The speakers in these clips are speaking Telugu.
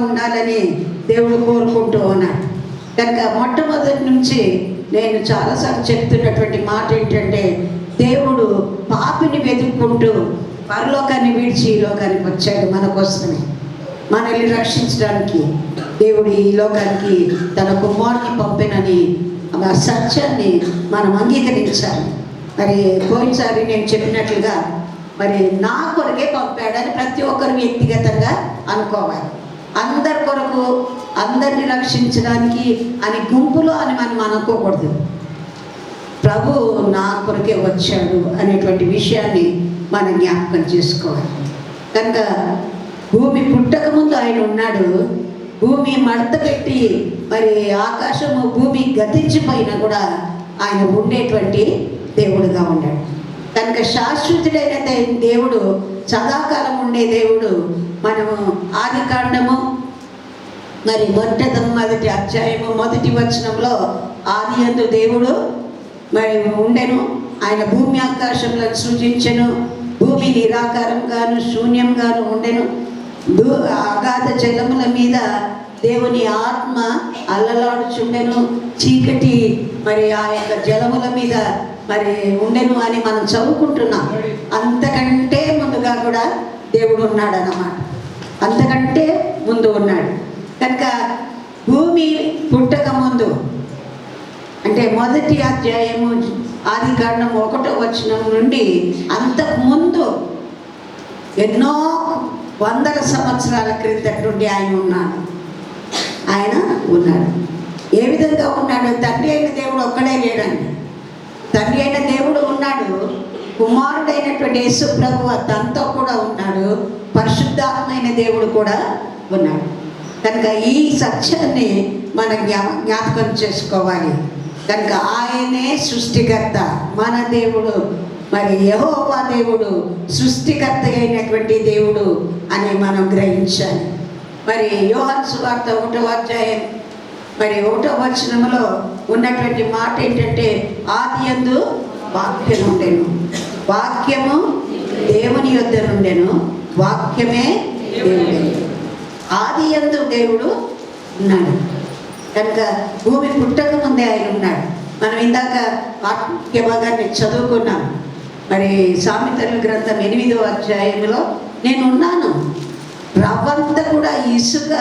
ఉండాలని దేవుడు కోరుకుంటూ ఉన్నాడు. కనుక మొట్టమొదటి నుంచి నేను చాలాసార్లు చెప్తున్నటువంటి మాట ఏంటంటే, దేవుడు పాపిని వెతుక్కుంటూ పరలోకాన్ని విడిచి ఈ లోకానికి వచ్చాడు మన కోసమే, మనల్ని రక్షించడానికి. దేవుడు ఈ లోకానికి తన కుమారుని పంపినని ఆ సత్యాన్ని మనం అంగీకరించాలి. మరి పోయినసారి నేను చెప్పినట్లుగా మరి నా కొరకే పంపాడని ప్రతి ఒక్కరు వ్యక్తిగతంగా అనుకోవాలి. అందరి కొరకు, అందరిని రక్షించడానికి అని గుంపులో అని మనం అనుకోకూడదు. ప్రభు నా కొరకే వచ్చాడు అనేటువంటి విషయాన్ని మనం జ్ఞాపకం చేసుకోవాలి. కనుక భూమి పుట్టక ముందు ఆయన ఉన్నాడు. భూమి మడత పెట్టి మరి ఆకాశము భూమి గతించిపోయినా కూడా ఆయన ఉండేటువంటి దేవుడుగా ఉన్నాడు. కనుక శాశ్వతుడైన దేవుడు, సదాకాలం ఉండే దేవుడు. మనము ఆది కాండము మరి మొదటి అధ్యాయము 1వ వచనంలో ఆది యందు దేవుడు మరి ఉండెను, ఆయన భూమి ఆకాశములను సృజించెను, భూమి నిరాకారంగాను శూన్యంగాను ఉండెను, అగాధ జలముల మీద దేవుని ఆత్మ అల్లలాడుచుండెను, చీకటి మరి ఆ యొక్క జలముల మీద మరి ఉండెను అని మనం చదువుకుంటున్నాం. అంతకంటే ముందుగా కూడా దేవుడు ఉన్నాడు అన్నమాట, అంతకంటే ముందు ఉన్నాడు. కనుక భూమి పుట్టక ముందు అంటే 1వ అధ్యాయము ఆది కాండం 1వ వచనం నుండి అంతకు ముందు ఎన్నో వందల సంవత్సరాల క్రిందటి నుండి ఆయన ఉన్నాడు. ఏ విధంగా ఉన్నాడు? తండ్రి అయిన దేవుడు ఒక్కడే లేడండి. తండ్రి అయిన దేవుడు ఉన్నాడు, కుమారుడైనటువంటి యేసు ప్రభువు తనతో కూడా ఉన్నాడు, పరిశుద్ధాత్మైన దేవుడు కూడా ఉన్నాడు. కనుక ఈ సత్యాన్ని మనం జ్ఞాపకం చేసుకోవాలి. కనుక ఆయనే సృష్టికర్త, మన దేవుడు, మరి యెహోవా దేవుడు సృష్టికర్త అయినటువంటి దేవుడు అని మనం గ్రహించాలి. మరి యోహాను సువార్త 1వ అధ్యాయం మరి 1వ వచనంలో ఉన్నటువంటి మాట ఏంటంటే, ఆది యందు వాక్యం ఉండెను, వాక్యము దేవుని యొద్ద నుండెను, వాక్యమే దేవుడే. ఆది యందు దేవుడు ఉన్నాడు. కనుక భూమి పుట్టక ముందే ఆయన ఉన్నాడు. మనం ఇందాక వాక్య భాగాన్ని చదువుకున్నాం. మరి సామెతల గ్రంథం 8వ అధ్యాయంలో నేను ఉన్నాను, రవ్వంతా కూడా ఇసుక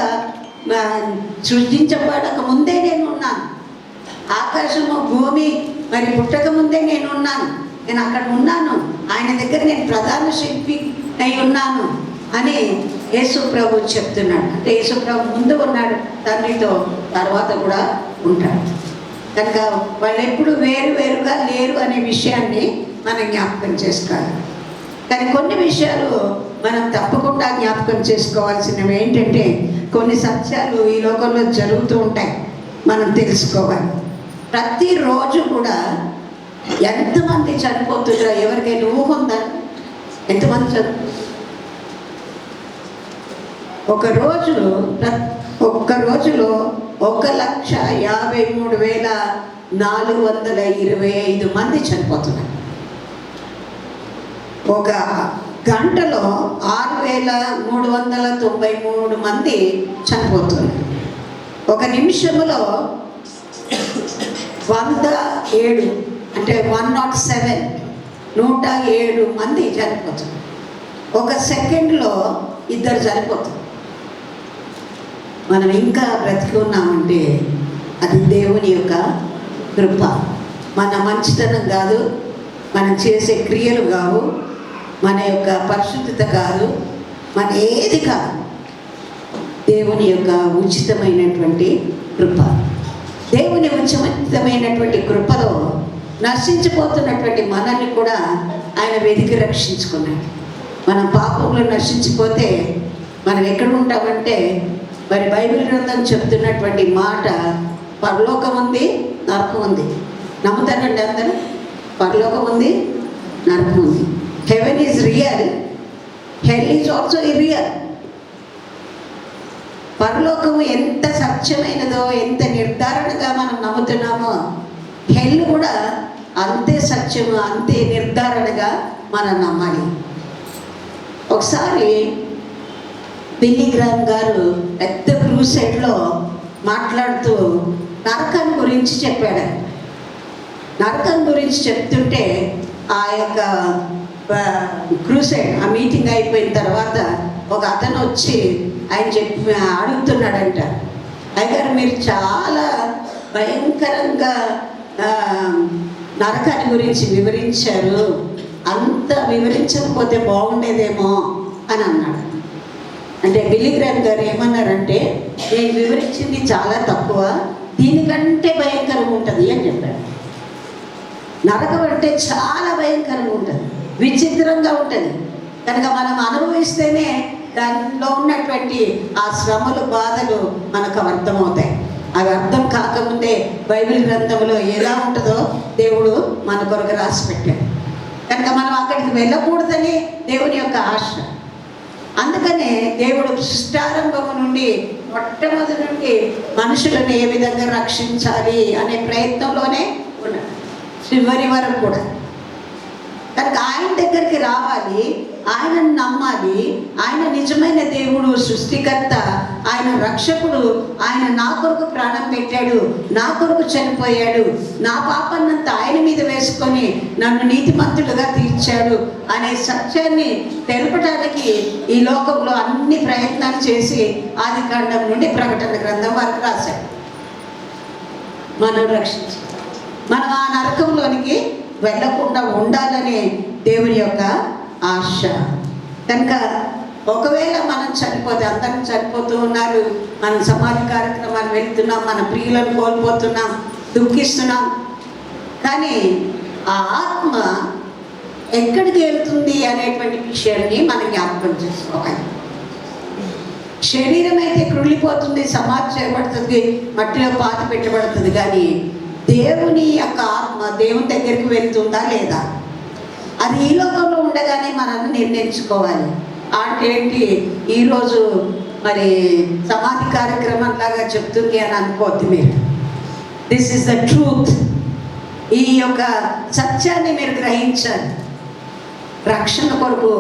సృష్టించబడక ముందే నేను ఉన్నాను, ఆకాశము భూమి మరి పుట్టక ముందే నేను ఉన్నాను, నేను అక్కడ ఉన్నాను, ఆయన దగ్గర నేను ప్రధాన శిల్పి అయి ఉన్నాను అని యేసు ప్రభు చెప్తున్నాడు. అంటే యేసు ప్రభు ముందు ఉన్నాడు తండ్రితో, తర్వాత కూడా ఉంటాడు. కనుక వాళ్ళు ఎప్పుడు వేరుగా లేరు అనే విషయాన్ని మనం జ్ఞాపకం చేసుకోవాలి. కానీ కొన్ని విషయాలు మనం తప్పకుండా జ్ఞాపకం చేసుకోవాల్సినవి ఏంటంటే, కొన్ని సత్యాలు ఈ లోకంలో జరుగుతూ ఉంటాయి, మనం తెలుసుకోవాలి. ప్రతిరోజు కూడా ఎంతమంది చనిపోతున్నారో ఎవరికైనా ఊహ ఉందా? ఎంతమంది ఒక్క రోజులో 1,53,425 మంది చనిపోతున్నారు. ఒక గంటలో 6,393 మంది చనిపోతున్నారు. ఒక నిమిషంలో 107 అంటే 107 మంది చనిపోతున్నారు. ఒక సెకండ్లో 2 చనిపోతారు. మనం ఇంకా బ్రతికి ఉన్నామంటే అది దేవుని యొక్క కృప, మన మంచితనం కాదు, మనం చేసే క్రియలు కావు, మన యొక్క పరిశుద్ధత కాదు, మన ఏది కాదు, దేవుని యొక్క ఉచితమైనటువంటి కృప. దేవుని ఉచితమైనటువంటి కృపలో నశించిపోతున్నటువంటి మనల్ని కూడా ఆయన వెతికి రక్షించుకున్నాడు. మనం పాపంలో నశించిపోతే మనం ఎక్కడ ఉంటామంటే, మరి బైబిల్ గ్రంథం చెప్తున్నటువంటి మాట, పరలోకం ఉంది, నరకం ఉంది. నమ్ముతారండి అందరూ? పరలోకం ఉంది, నరకం ఉంది. Heaven is real, hell is also irreal. పరలోకము ఎంత సత్యమైనదో, ఎంత నిర్ధారణగా మనం నమ్ముతున్నామో, హెల్ కూడా అంతే సత్యము, అంతే నిర్ధారణగా మనం నమ్మాలి. ఒకసారి బిల్లీ గ్రామ్ గారు పెద్ద క్రూసైడ్లో మాట్లాడుతూ నరకం గురించి చెప్పాడు. నరకం గురించి చెప్తుంటే ఆ యొక్క క్రూసైడ్, ఆ మీటింగ్ అయిపోయిన తర్వాత ఒక అతను వచ్చి ఆయన అడుగుతున్నాడంట, అయ్యగారు మీరు చాలా భయంకరంగా నరకాన్ని గురించి వివరించారు, అంత వివరించకపోతే బాగుండేదేమో అని అన్నాడు. అంటే బిల్లీ గ్రామ్ గారు ఏమన్నారంటే, నేను వివరించింది చాలా తక్కువ, దీనికంటే భయంకరంగా ఉంటుంది అని చెప్పాడు. నరకం అంటే చాలా భయంకరంగా ఉంటుంది, విచిత్రంగా ఉంటుంది. కనుక మనం అనుభవిస్తేనే దానిలో ఉన్నటువంటి ఆ శ్రమలు, బాధలు మనకు అర్థమవుతాయి. అవి అర్థం కాకముందే బైబిల్ గ్రంథంలో ఎలా ఉంటుందో దేవుడు మన కొరకు రాసి పెట్టాడు. కనుక మనం అక్కడికి వెళ్ళకూడదని దేవుని యొక్క ఆశ. అందుకనే దేవుడు సృష్టారంభము నుండి, మొట్టమొదటి నుండి మనుషులను ఏ విధంగా రక్షించాలి అనే ప్రయత్నంలోనే ఉన్నాడు చివరి వరకు కూడా. కనుక ఆయన దగ్గరికి రావాలి, ఆయనను నమ్మాలి. ఆయన నిజమైన దేవుడు, సృష్టికర్త, ఆయన రక్షకుడు. ఆయన నా కొరకు ప్రాణం పెట్టాడు, నా కొరకు చనిపోయాడు, నా పాపాన్నంతా ఆయన మీద వేసుకొని నన్ను నీతిమంతుడుగా తీర్చాడు అనే సత్యాన్ని తెలపడానికి ఈ లోకంలో అన్ని ప్రయత్నాలు చేసి ఆదికాండం నుండి ప్రకటన గ్రంథం వరకు రాశాడు. మనం రక్షించి మనం ఆ నరకంలోనికి వెళ్ళకుండా ఉండాలనే దేవుని యొక్క ఆశ. కనుక ఒకవేళ మనం చనిపోతే, అందరం చనిపోతూ ఉన్నారు, మనం సమాధి కార్యక్రమాలు వెళ్తున్నాం, మన ప్రియులను కోల్పోతున్నాం, దుఃఖిస్తున్నాం. కానీ ఆ ఆత్మ ఎక్కడికి వెళ్తుంది అనేటువంటి విషయాన్ని మనం జ్ఞాపకం చేసుకోవాలి. శరీరం అయితే కృళ్ళిపోతుంది, సమాధి చేయబడుతుంది, మట్టిలో పాతి పెట్టబడుతుంది. కానీ దేవుని యొక్క ఆత్మ దేవుని దగ్గరికి వెళ్తుందా లేదా, అది ఈ లోకంలో ఉండగానే మనం నిర్ణయించుకోవాలి. అంటే ఏంటి, ఈరోజు మరి సమాధి కార్యక్రమం లాగా చెప్తుంది అని అనుకోవద్దు మీరు. This is the truth. ఈ యొక్క సత్యాన్ని మీరు గ్రహించాలి. రక్షణ కొరకు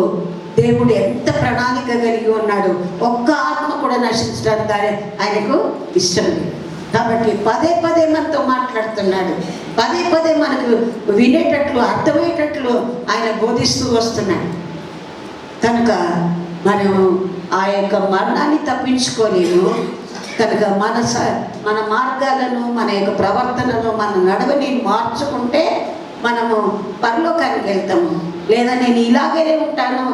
దేవుడు ఎంత ప్రణాళిక కలిగి ఉన్నాడు. ఒక్క ఆత్మ కూడా నశించడానికి ఆయనకు ఇష్టం లేదు. కాబట్టి పదే పదే మనతో మాట్లాడుతున్నాడు, పదే పదే మనకు వినేటట్లు, అర్థమయ్యేటట్లు ఆయన బోధిస్తూ వస్తున్నాడు. కనుక మనం ఆ యొక్క మరణాన్ని తప్పించుకోలేము. కనుక మన మార్గాలను, మన యొక్క ప్రవర్తనను, మన నడవని మార్చుకుంటే మనము పరలోకానికి వెళ్తాము. లేదా నేను ఇలాగే ఉంటాను,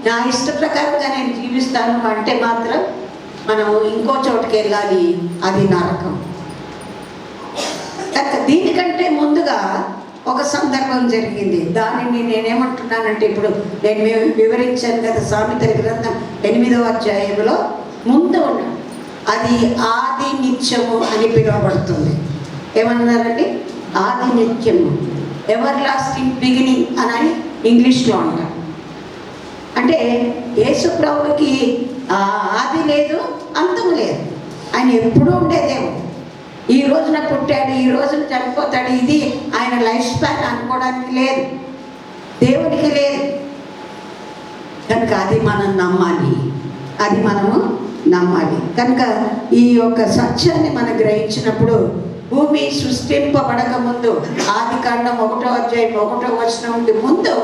నా ఇష్ట ప్రకారంగా నేను జీవిస్తాను అంటే మాత్రం మనము ఇంకో చోటుకి వెళ్ళాలి, అది నరకం. దీనికంటే ముందుగా ఒక సందర్భం జరిగింది. దానిని నేనేమంటున్నానంటే, ఇప్పుడు నేను వివరించాను కదా, సామెతల గ్రంథం 8వ అధ్యాయంలో ముందు ఉన్న అది ఆది నిత్యము అని పిలువబడుతుంది. ఏమన్నారండి? ఆది నిత్యము, ఎవర్ లాస్టింగ్ బిగినింగ్ అని ఇంగ్లీష్లో అంటారు. అంటే యేసు ప్రభువుకి ఆది లేదు, అంతం లేదు. ఆయన ఎప్పుడూ ఉండే దేవుడు. ఈ రోజున పుట్టాడు, ఈ రోజున చనిపోతాడు, ఇది ఆయన లైఫ్ స్పాన్ అనుకోవడానికి లేదు, దేవుడికి లేదు. కనుక అది మనం నమ్మాలి, అది మనము నమ్మాలి. కనుక ఈ యొక్క సత్యాన్ని మనం గ్రహించినప్పుడు, భూమి సృష్టింపబడక ముందు, ఆదికాండం 1వ అధ్యాయం 1వ వచనం నుండి ముందు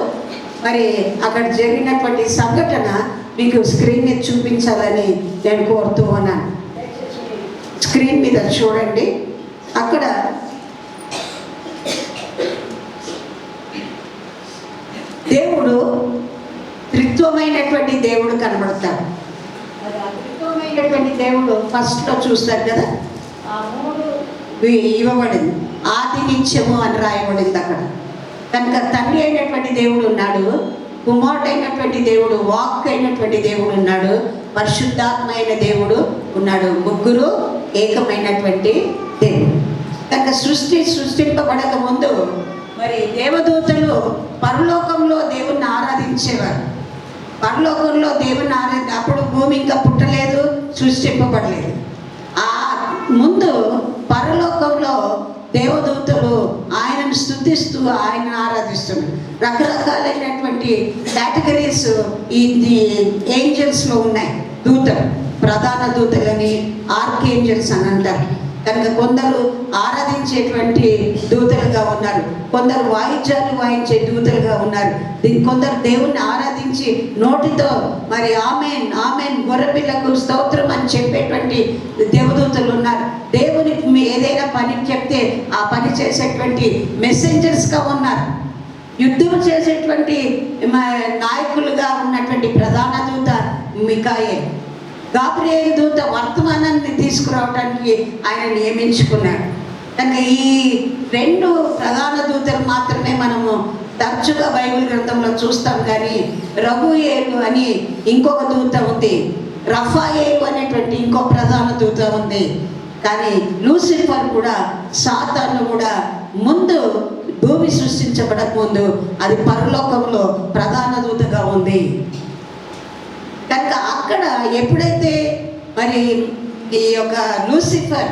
మరి అక్కడ జరిగినటువంటి సంఘటన మీకు స్క్రీన్ మీద చూపించాలని నేను కోరుతూ ఉన్నాను. స్క్రీన్ మీద చూడండి. అక్కడ దేవుడు త్రిత్వమైనటువంటి దేవుడు కనబడతాడు. త్రిత్వమైనటువంటి దేవుడు ఫస్ట్లో చూస్తారు కదా, ఆ 3 ఇవ్వబడింది. ఆది నిత్యము అని రాయబడింది అక్కడ. కనుక తండ్రి అయినటువంటి దేవుడు ఉన్నాడు, కుమారుడు అయినటువంటి దేవుడు, వాక్ అయినటువంటి దేవుడు ఉన్నాడు, పరిశుద్ధాత్మ అయిన దేవుడు ఉన్నాడు. ముగ్గురు ఏకమైనటువంటి దేవుడు. కనుక సృష్టింపబడక ముందు మరి దేవదూతలు పరలోకంలో దేవుణ్ణి ఆరాధించేవారు. పరలోకంలో దేవుణ్ణి అప్పుడు భూమి ఇంకా పుట్టలేదు, సృష్టింపబడలేదు. ఆ ముందు పరలోకంలో దేవదూతలు ఆయనను స్తుతిస్తూ ఆయనను ఆరాధిస్తున్నారు. రకరకాలైనటువంటి కేటగిరీస్ ఈ ఏంజల్స్లో ఉన్నాయి, దూతలు. ప్రధాన దూతలని, ఆర్కేంజల్స్ అని అంటారు. కనుక కొందరు ఆరాధించేటువంటి దూతలుగా ఉన్నారు, కొందరు వాయిద్యాలు వాయించే దూతలుగా ఉన్నారు, కొందరు దేవుణ్ణి ఆరాధించి నోటితో మరి ఆమెన్ ఆమెన్ గొర్రెపిల్లకు స్తోత్రం అని చెప్పేటువంటి దేవదూతలు ఉన్నారు. దేవునికి ఏదైనా పని చెప్తే ఆ పని చేసేటువంటి మెసెంజర్స్గా ఉన్నారు. యుద్ధం చేసేటువంటి నాయకులుగా ఉన్నటువంటి ప్రధాన దూత మికాయేలు. గాబ్రియేలు దూత వర్తమానాన్ని తీసుకురావడానికి ఆయన నియమించుకున్నాడు. కనుక ఈ 2 ప్రధాన దూతలు మాత్రమే మనము తరచుగా బైబిల్ గ్రంథంలో చూస్తాం. కానీ రఘుయేలు అని ఇంకొక దూత ఉంది, రఫాయేలు అనేటువంటి ఇంకో ప్రధాన దూత ఉంది. కానీ లూసిఫర్ కూడా, సాతాను కూడా ముందు భూమి సృష్టించబడక ముందు అది పరలోకంలో ప్రధాన దూతగా ఉంది. కనుక అక్కడ ఎప్పుడైతే మరి ఈ యొక్క లూసిఫర్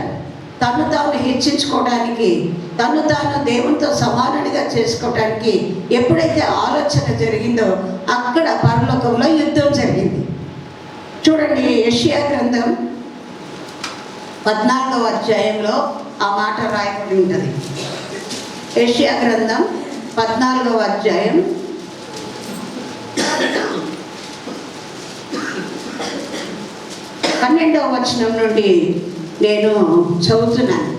తను తాను హెచ్చించుకోవడానికి, తను తాను దేవునితో సమానుడిగా చేసుకోవడానికి ఎప్పుడైతే ఆలోచన జరిగిందో అక్కడ పరలోకంలో యుద్ధం జరిగింది. చూడండి, యెషయా గ్రంథం 14వ అధ్యాయంలో ఆ మాట రాయబడి ఉంటుంది. యెషయా గ్రంథం 14వ అధ్యాయం 12వ వచనం నుండి నేను చదువుతున్నాను.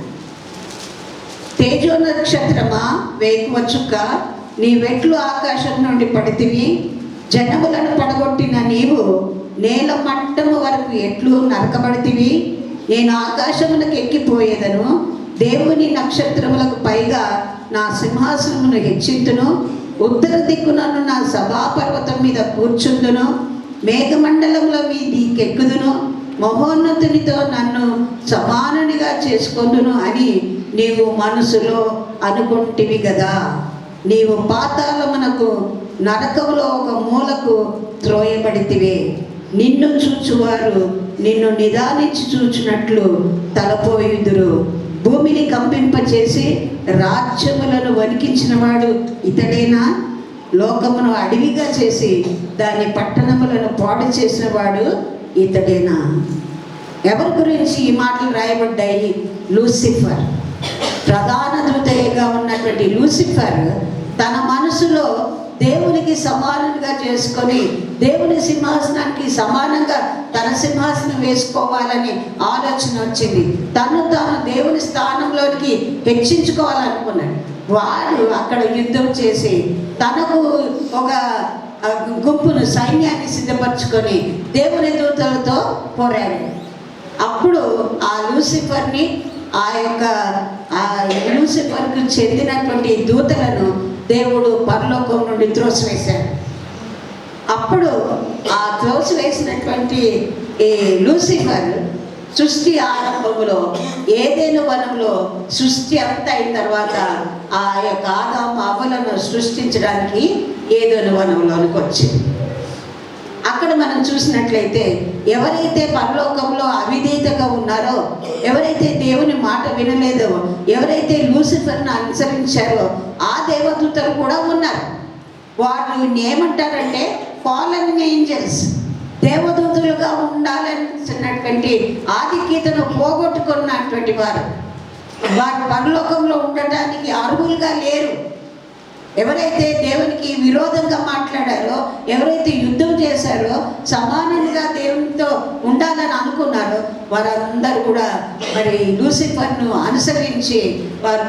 తేజో నక్షత్రమా, వేకువ చుక్క, నీ వెట్లు ఆకాశం నుండి పడితివి. జనములను పడగొట్టిన నీవు నేల మట్టము వరకు ఎట్లు నరకబడితివి. నేను ఆకాశములకు ఎక్కిపోయేదను, దేవుని నక్షత్రములకు పైగా నా సింహాసనమును హెచ్చింతును. ఉత్తర దిక్కునను నా సభాపర్వతం మీద కూర్చుందును. మేఘమండలంలో మీదికెక్కుదును. మహోన్నతునితో నన్ను సమానునిగా చేసుకొందును అని నీవు మనసులో అనుకుంటివి కదా. నీవు పాతాళమునకు, నరకములో ఒక మూలకు త్రోయబడితివే. నిన్ను చూచువారు నిన్ను నిదానించి చూచినట్లు తలపోయుదురు. భూమిని కంపింపచేసి రాజ్యములను వణికించిన వాడు ఇతడేనా? లోకమును అడవిగా చేసి దాని పట్టణములను పాడు చేసిన వాడు ఇతడేనా? ఎవరి గురించి ఈ మాటలు రాయబడ్డాయి? లూసిఫర్, ప్రధాన దూతగా ఉన్నటువంటి లూసిఫర్ తన మనసులో దేవునికి సమానంగా చేసుకొని దేవుని సింహాసనానికి సమానంగా తన సింహాసనం వేసుకోవాలని ఆలోచన వచ్చింది. తాను దేవుని స్థానంలోనికి హెచ్చించుకోవాలనుకున్నాడు. వాడు అక్కడ యుద్ధం చేసి తనకు ఒక గుంపును, సైన్యాన్ని సిద్ధపరచుకొని దేవుని దూతలతో పోరాడు. అప్పుడు ఆ లూసిఫర్ని, లూసిఫర్కు చెందినటువంటి దూతలను దేవుడు పరలోకం నుండి త్రోసివేశాడు. అప్పుడు ఆ త్రోసివేసినటువంటి ఈ లూసిఫర్ సృష్టి ఆరంభంలో ఏదైనా వనంలో సృష్టి అంతా అయిన తర్వాత ఆ యొక్క ఆదాము అవ్వలను సృష్టించడానికి ఏదైనా వనంలోనికి వచ్చింది. అక్కడ మనం చూసినట్లయితే ఎవరైతే పరలోకంలో అవిధేయతగా ఉన్నారో, ఎవరైతే దేవుని మాట వినలేదో, ఎవరైతే లూసిఫర్ను అనుసరించారో ఆ దేవదూతలు కూడా ఉన్నారు. వారిని ఏమంటారంటే ఫాలన్ ఏంజల్స్. దేవదూతలుగా ఉండాలన్నటువంటి ఆధిక్యతను పోగొట్టుకున్నటువంటి వారు పరలోకంలో ఉండటానికి అర్హులుగా లేరు. ఎవరైతే దేవునికి విరోధంగా మాట్లాడారో, ఎవరైతే యుద్ధం చేశారో, సమానంగా దేవునితో ఉండాలని అనుకున్నారో వారందరూ కూడా మరి లూసిఫర్ను అనుసరించి వారు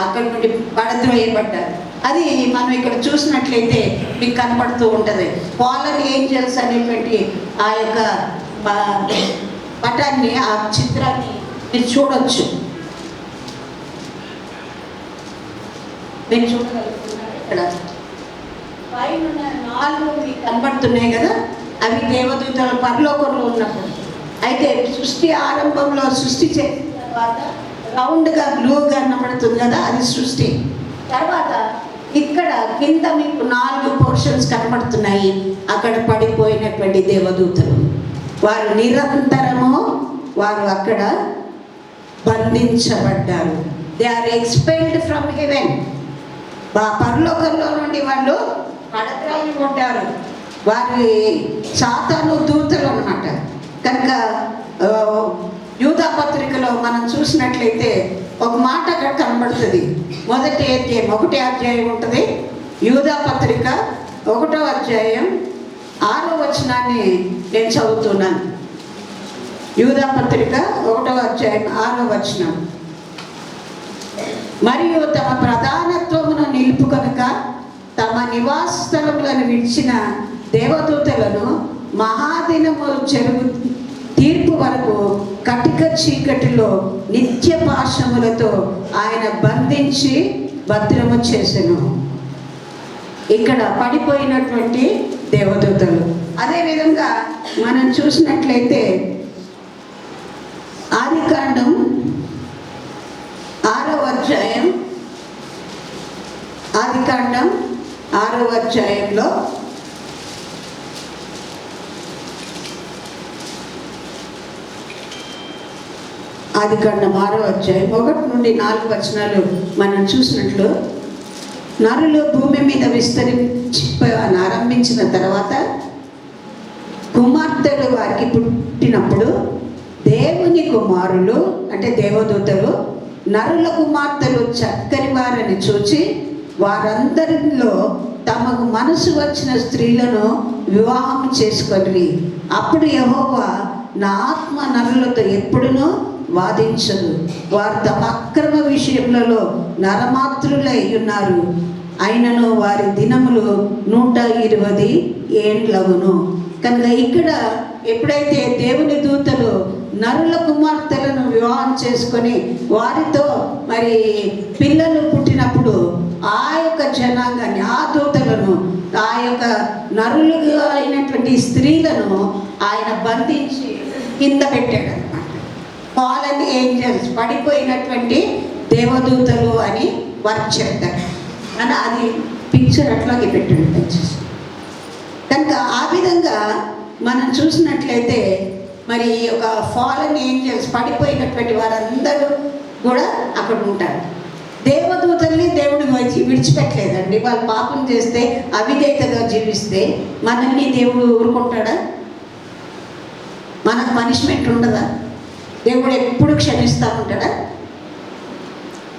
అక్కడి నుండి పడద్రోయబడ్డారు. అది మనం ఇక్కడ చూసినట్లయితే మీకు కనపడుతూ ఉంటుంది. ఫాలన్ ఏంజల్స్ అనేటువంటి ఆ యొక్క పటాన్ని, ఆ చిత్రాన్ని మీరు చూడొచ్చు. మీరు చూడగలుగుతున్నారు. ఇక్కడ పైన 4 మీకు కనబడుతున్నాయి కదా, అవి దేవదూతల పరలోకంలో ఉన్నప్పుడు. అయితే సృష్టి ఆరంభంలో సృష్టి చేసిన తర్వాత రౌండ్గా బ్లూగా కనబడుతుంది కదా, అది సృష్టి. తర్వాత ఇక్కడ కింద మీకు 4 పోర్షన్స్ కనబడుతున్నాయి. అక్కడ పడిపోయినటువంటి దేవదూతలు, వారు నిరంతరము వారు అక్కడ బంధించబడ్డారు. They are expelled from heaven. పరలోకంలో నుండి వాళ్ళు పడద్రాయబడ్డారు. వారి సాతాను దూతలు అన్నమాట. కనుక యూదా పత్రికలో మనం చూసినట్లయితే ఒక మాట అక్కడ కనబడుతుంది. మొదటి అధ్యాయం 1వ అధ్యాయం ఉంటుంది. యూదా పత్రిక 1వ అధ్యాయం 6వ వచనాన్ని నేను చదువుతున్నాను. యూదా పత్రిక 1వ అధ్యాయం 6వ వచనం. మరియు తమ ప్రధానత్వమును నిలుపుకొనక తమ నివాస స్థలములను విడిచిన దేవదూతలను మహాదినము చెరుగు తీర్పు వరకు కటిక చీకటిలో నిత్య పాశములతో ఆయన బంధించి భద్రము చేసెను. ఇక్కడ పడిపోయినటువంటి దేవదూతలు. అదేవిధంగా మనం చూసినట్లయితే ఆదికాండం 6వ అధ్యాయం, ఆదికాండం 6వ అధ్యాయంలో ఆదికాండం 6వ అధ్యాయం 1 నుండి 4 వచనాలు మనం చూసినట్లు, నరులు భూమి మీద ఆరంభించిన తర్వాత కుమార్తెలు వారికి పుట్టినప్పుడు దేవుని కుమారులు అంటే దేవదూతలు నరుల కుమార్తెలు చక్కని వారని చూచి వారందరిలో తమకు మనసు వచ్చిన స్త్రీలను వివాహం చేసుకొని, అప్పుడు యెహోవా నా ఆత్మ నరులతో ఎప్పుడునూ వాదించదు, వారు తమ అక్రమ విషయములలో నరమాత్రులై ఉన్నారు, అయినను వారి దినములు 120 ఏండ్లగును. కనుక ఇక్కడ ఎప్పుడైతే దేవుని దూతలు నరుల కుమార్తెలను వివాహం చేసుకొని వారితో మరి పిల్లలు పుట్టినప్పుడు ఆ యొక్క జనాంగాన్ని, ఆ దూతలను, ఆ యొక్క నరులుగా అయినటువంటి స్త్రీలను ఆయన బంధించి కింద పెట్టాడు అనమాట. ఫాలన్ ఏంజల్స్, పడిపోయినటువంటి దేవదూతలు అని వారు చెప్తారు. అని అది పిక్చర్ అట్లాగే పెట్టండి దయచేసి. కనుక ఆ విధంగా మనం చూసినట్లయితే మరి ఒక ఫాలన్ ఏంజల్స్, పడిపోయినటువంటి వారందరూ కూడా అక్కడ ఉంటారు. దేవదూతల్ని దేవుడు విడిచిపెట్టలేదండి. వాళ్ళు పాపం చేస్తే అవిధేయతగా జీవిస్తే మనల్ని దేవుడు ఊరుకుంటాడా? మనకు పనిష్మెంట్ ఉండదా? దేవుడు ఎప్పుడు క్షమిస్తూ ఉంటాడా?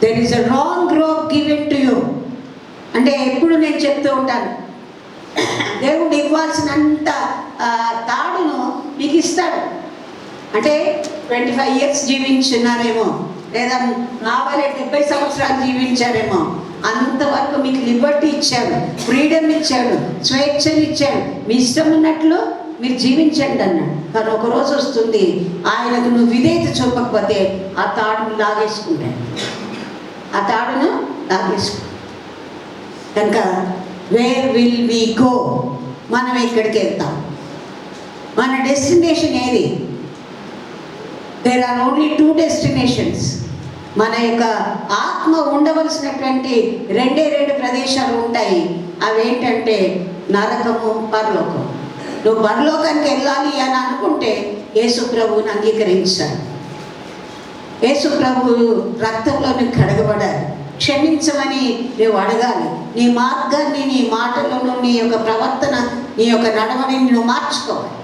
There is a wrong rope given to you అంటే ఎప్పుడు నేను చెప్తూ ఉంటాను, దేవుడు ఇవ్వాల్సినంత తాడును మీకు ఇస్తాడు. అంటే 25 years జీవించున్నారేమో, లేదా నావలే 70 సంవత్సరాలు జీవించారేమో, అంతవరకు మీకు లిబర్టీ ఇచ్చాడు, ఫ్రీడమ్ ఇచ్చాడు, స్వేచ్ఛని ఇచ్చాడు, మీ ఇష్టం ఉన్నట్లు మీరు జీవించండి అన్నాడు. కానీ ఒకరోజు వస్తుంది, ఆయనకు నువ్వు విధేయత చూపకపోతే ఆ తాడును లాగేసుకుంటాడు, ఆ తాడును లాగేసుకుంటాడు. కనుక వేర్ విల్ వి గో, మనం ఎక్కడికి వెళ్తాం? మన డెస్టినేషన్ ఏది? There are only 2 destinations. మన యొక్క ఆత్మ ఉండవలసినటువంటి 2 ప్రదేశాలు ఉంటాయి. అవేంటంటే నరకము, పరలోకం. నువ్వు పరలోకానికి వెళ్ళాలి అని అనుకుంటే యేసు ప్రభువుని అంగీకరించాలి. యేసు ప్రభువు రక్తంలో నువ్వు కడగబడాలి. క్షమించమని నువ్వు అడగాలి. నీ మార్గాన్ని, నీ మాటలను, నీ యొక్క ప్రవర్తన, నీ యొక్క నడవడిని నువ్వు మార్చుకోవాలి.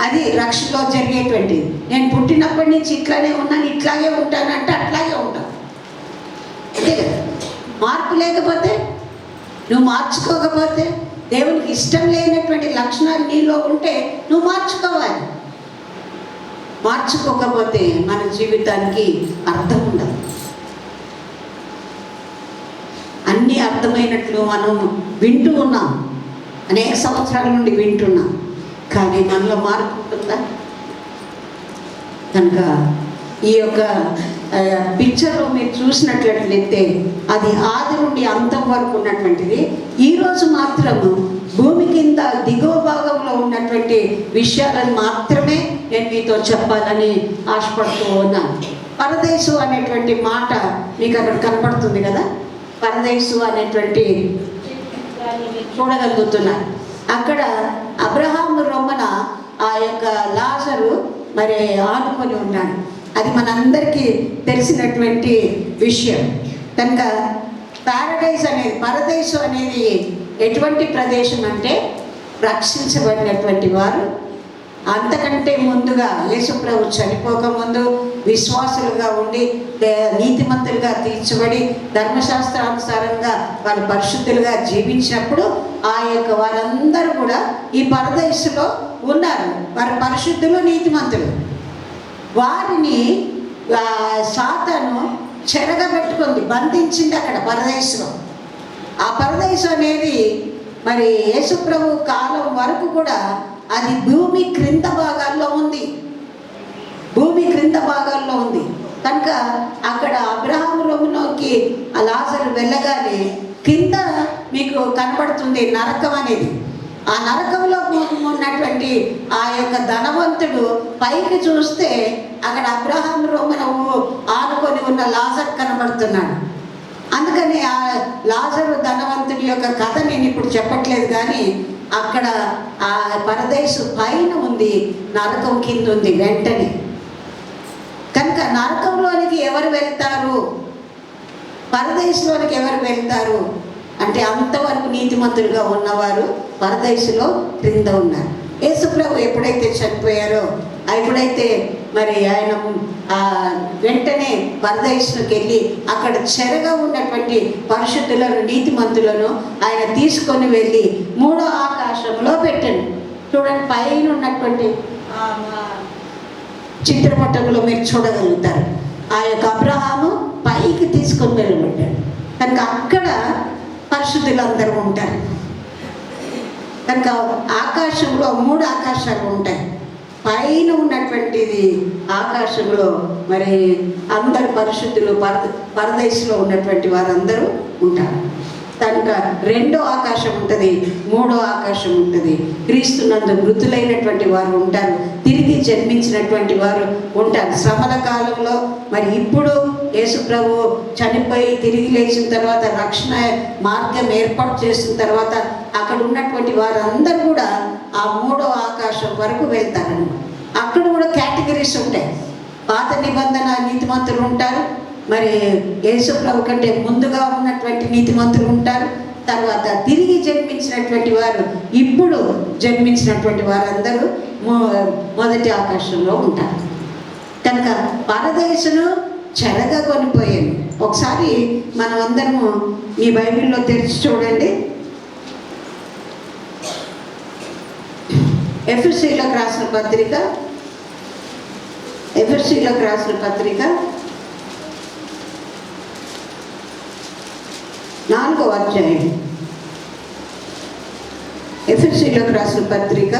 అది రక్షణలో జరిగేటువంటిది. నేను పుట్టినప్పటి నుంచి ఇట్లానే ఉన్నాను, ఇట్లాగే ఉంటానంటే అట్లాగే ఉంటాను, అంతే కదా. మార్పు లేకపోతే, నువ్వు మార్చుకోకపోతే, దేవునికి ఇష్టం లేనటువంటి లక్షణాలు నీలో ఉంటే నువ్వు మార్చుకోవాలి. మార్చుకోకపోతే మన జీవితానికి అర్థం ఉండదు. అన్నీ అర్థమైనట్లు మనం వింటూ ఉన్నాం, అనేక సంవత్సరాల నుండి వింటున్నాం, కానీ మనలో మార్పు ఉంటుందా? కనుక ఈ యొక్క పిక్చర్లో మీరు చూసినట్లయితే అది ఆది నుండి అంతం వరకు ఉన్నటువంటిది. ఈరోజు మాత్రము భూమి కింద దిగువ భాగంలో ఉన్నటువంటి విషయాలను మాత్రమే నేను మీతో చెప్పాలని ఆశపడుతూ ఉన్నాను. పరదేశు అనేటువంటి మాట మీకు అక్కడ కనపడుతుంది కదా. పరదేశు అనేటువంటి చూడగలుగుతున్నారు. అక్కడ అబ్రహాము రొమ్మన ఆ యొక్క లాజరు మరి ఆనుకొని ఉన్నాడు. అది మనందరికీ తెలిసినటువంటి విషయం. కనుక పారడైజ్ అనేది, పరదేశం అనేది ఎటువంటి ప్రదేశం అంటే రక్షించబడినటువంటి వారు అంతకంటే ముందుగా యేసుప్రభు చనిపోకముందు విశ్వాసులుగా ఉండి నీతిమంతులుగా తీర్చబడి ధర్మశాస్త్రానుసారంగా వాళ్ళు పరిశుద్ధులుగా జీవించినప్పుడు ఆ యొక్క వారందరూ కూడా ఈ పరదేశంలో ఉన్నారు. వారు పరిశుద్ధులు, నీతిమంతులు. వారిని సాతాను చెరగబెట్టుకుంది, బంధించింది అక్కడ పరదేశంలో. ఆ పరదేశం అనేది మరి యేసుప్రభు కాలం వరకు కూడా అది భూమి క్రింద భాగాల్లో ఉంది. భూమి క్రింద భాగాల్లో ఉంది కనుక అక్కడ అబ్రహాము రొమ్ములోకి ఆ లాజరు వెళ్ళగానే కింద మీకు కనబడుతుంది నరకం అనేది. ఆ నరకంలో ఉన్నటువంటి ఆ యొక్క ధనవంతుడు పైకి చూస్తే అక్కడ అబ్రహాము రొమ్మున ఆనుకొని ఉన్న లాజరు కనబడుతున్నాడు. అందుకని ఆ లాజరు ధనవంతుడి యొక్క కథ నేను ఇప్పుడు చెప్పట్లేదు, కానీ అక్కడ ఆ పరదేశం పైన ఉంది, నరకం కింద ఉంది వెంటనే. కనుక నరకంలోనికి ఎవరు వెళ్తారు, పరదేశంలోనికి ఎవరు వెళ్తారు అంటే అంతవరకు నీతిమంతులుగా ఉన్నవారు పరదేశంలో క్రింద ఉన్నారు. యేసుప్రభు ఎప్పుడైతే చనిపోయారో, ఎప్పుడైతే మరి ఆయన వెంటనే పరదేశంలోకి వెళ్ళి అక్కడ చెరగా ఉన్నటువంటి పరిశుద్ధులను, నీతిమంతులను ఆయన తీసుకొని వెళ్ళి మూడో ఆకాశంలో పెట్టాను. చూడండి, పైన ఉన్నటువంటి చిత్రపటంలో మీరు చూడగలుగుతారు. ఆ యొక్క అబ్రహాము పైకి తీసుకొని వెళ్ళబడ్డాడు కనుక అక్కడ పరిశుద్ధులందరూ ఉంటారు. కనుక ఆకాశంలో 3 ఆకాశాలు ఉంటాయి. పైన ఉన్నటువంటిది ఆకాశంలో మరి అందరు పరిశుద్ధులు, పరదేశంలో ఉన్నటువంటి వారందరూ ఉంటారు. కనుక 2వ ఆకాశం ఉంటుంది, 3వ ఆకాశం ఉంటుంది. క్రీస్తునందు మృతులైనటువంటి వారు ఉంటారు, తిరిగి జన్మించినటువంటి వారు ఉంటారు. శ్రమల కాలంలో మరి ఇప్పుడు యేసుప్రభు చనిపోయి తిరిగి లేచిన తర్వాత రక్షణ మార్గం ఏర్పాటు చేసిన తర్వాత అక్కడ ఉన్నటువంటి వారందరూ కూడా ఆ 3వ ఆకాశం వరకు వెళ్తారన్నమాట. అక్కడ కూడా కేటగిరీస్ ఉంటాయి. పాత నిబంధన నీతిమంతులు ఉంటారు, మరి యేసుప్రభు కంటే ముందుగా ఉన్నటువంటి నీతిమంతులు ఉంటారు, తర్వాత తిరిగి జన్మించినటువంటి వారు, ఇప్పుడు జన్మించినటువంటి వారందరూ మొదటి ఆకాశంలో ఉంటారు. కనుక పరదేశును చెరగా కొనిపోయాను. ఒకసారి మనం అందరము మీ బైబిల్లో తెరిచి చూడండి. ఎఫెసీయులకు రాసిన పత్రిక 4వ అధ్యాయం. ఎఫెసీయులకు రాసిన పత్రిక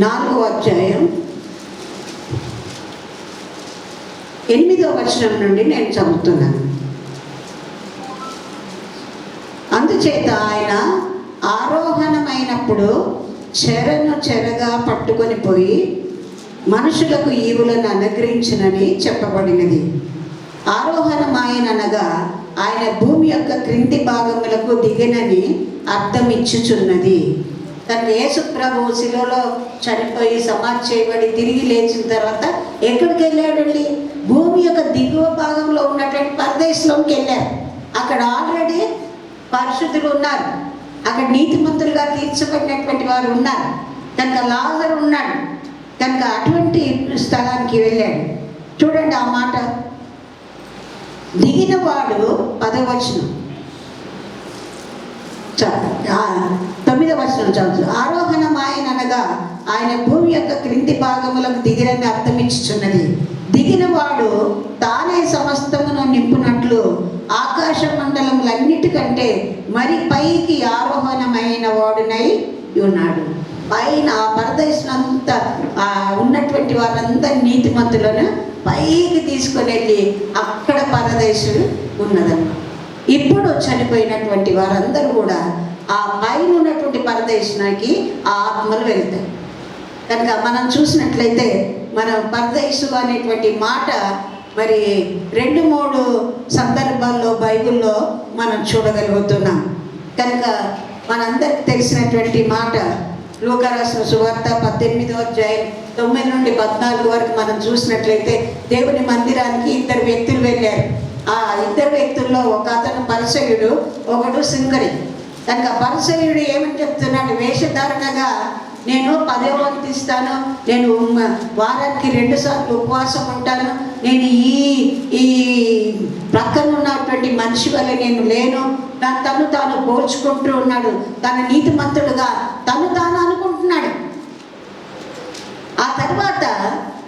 4వ అధ్యాయం 8వ వచనం నుండి నేను చదువుతున్నాను. అందుచేత ఆయన ఆరోహణమైనప్పుడు చెరగా పట్టుకొని పోయి మనుషులకు ఈవులను అనుగ్రహించునని చెప్పబడినది. ఆరోహణమాయనగా ఆయన భూమి యొక్క క్రింది భాగములకు దిగినని అర్థం ఇచ్చుచున్నది. కనుక యేసుప్రభు శిలువలో చనిపోయి సమాధి చేయబడి తిరిగి లేచిన తర్వాత ఎక్కడికి వెళ్ళాడండి? భూమి యొక్క దిగువ భాగంలో ఉన్నటువంటి పరదేశంలోకి వెళ్ళారు. అక్కడ ఆల్రెడీ పరిశుద్ధులు ఉన్నారు, అక్కడ నీతిమంతులుగా తీర్చబడినటువంటి వారు ఉన్నారు. కనుక లాజరు ఉన్నాడు కనుక అటువంటి స్థలానికి వెళ్ళాడు. చూడండి ఆ మాట, దిగిన వాడు 10వ వచనం, 9వ వచనం చదువు. ఆరోహణమాయనగా ఆయన భూమి యొక్క క్రింది భాగములకు దిగిరని అర్థమిచ్చుచున్నది. దిగిన వాడు తానే సమస్తమును నింపునట్లు ఆకాశ మండలములన్నిటికంటే మరి పైకి ఆరోహణమైన వాడునై ఉన్నాడు. పైన ఆ పరదేశంతా ఉన్నటువంటి వారందరి నీతిమంతులను పైకి తీసుకొని వెళ్ళి అక్కడ పరదేశం ఉన్నదన్నమాట. ఇప్పుడు చనిపోయినటువంటి వారందరూ కూడా ఆ పైన ఉన్నటువంటి పరదేశానికి ఆ ఆత్మలు వెళ్తాయి. కనుక మనం చూసినట్లయితే మనం పరదేశు అనేటువంటి మాట మరి 2-3 సందర్భాల్లో బైబిల్లో మనం చూడగలుగుతున్నాం. కనుక మనందరికి తెలిసినటువంటి మాట లూకా రాసిన సువార్త 18వ అధ్యాయం 9 నుండి 14 వరకు మనం చూసినట్లయితే దేవుని మందిరానికి 2 వ్యక్తులు వెళ్ళారు. ఆ 2 వ్యక్తుల్లో ఒక అతను పరిసయ్యుడు, ఒకడు సింగరి. కనుక పరిసయ్యుడు ఏమని చెప్తున్నాడు? వేషధారణగా నేను 10వ వంతు ఇస్తాను, నేను వారానికి 2 సార్లు ఉపవాసం ఉంటాను, నేను ఈ ప్రక్కన ఉన్నటువంటి మనిషి వల్ల నేను లేను, తను తాను పోల్చుకుంటూ ఉన్నాడు. తన నీతిమంతుడుగా తను తాను అనుకుంటున్నాడు. ఆ తర్వాత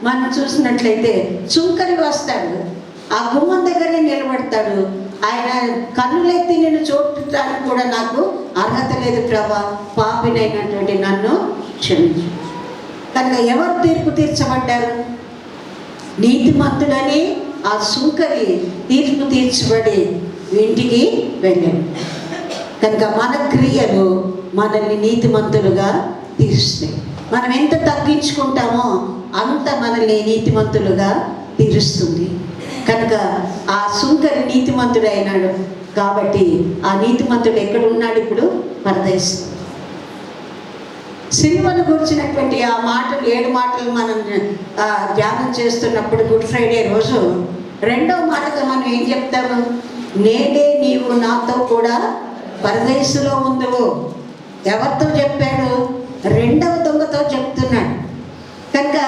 మనం చూసినట్లయితే సుంకరి వస్తాడు, ఆ గుమ్మం దగ్గరే నిలబడతాడు. ఆయన కన్నులెత్తి నేను చూడటానికి కూడా నాకు అర్హత లేదు ప్రభా, పాపినైనటువంటి నన్ను క్షమించు. కనుక ఎవరు తీర్పు తీర్చబడ్డారు? నీతిమంతుడని ఆ సుంకరి తీర్పు తీర్చబడి ఇంటికి వెళ్ళాడు. కనుక మన క్రియలు మనల్ని నీతిమంతులుగా తీరుస్తాయి. మనం ఎంత తగ్గించుకుంటామో అంత మనల్ని నీతిమంతులుగా తీరుస్తుంది. కనుక ఆ సుంకరి నీతిమంతుడు అయినాడు కాబట్టి ఆ నీతిమంతుడు ఎక్కడ ఉన్నాడు? ఇప్పుడు పరదేశం. సిలువను గురించినటువంటి ఆ మాటలు 7 మాటలు మనం ధ్యానం చేస్తున్నప్పుడు గుడ్ ఫ్రైడే రోజు 2వ మాటగా మనం ఏం చెప్తాము? నేడే నీవు నాతో కూడా పరదేశంలో ఉందువు. ఎవరితో చెప్పాడు? 2వ దొంగతో చెప్తున్నాడు. కనుక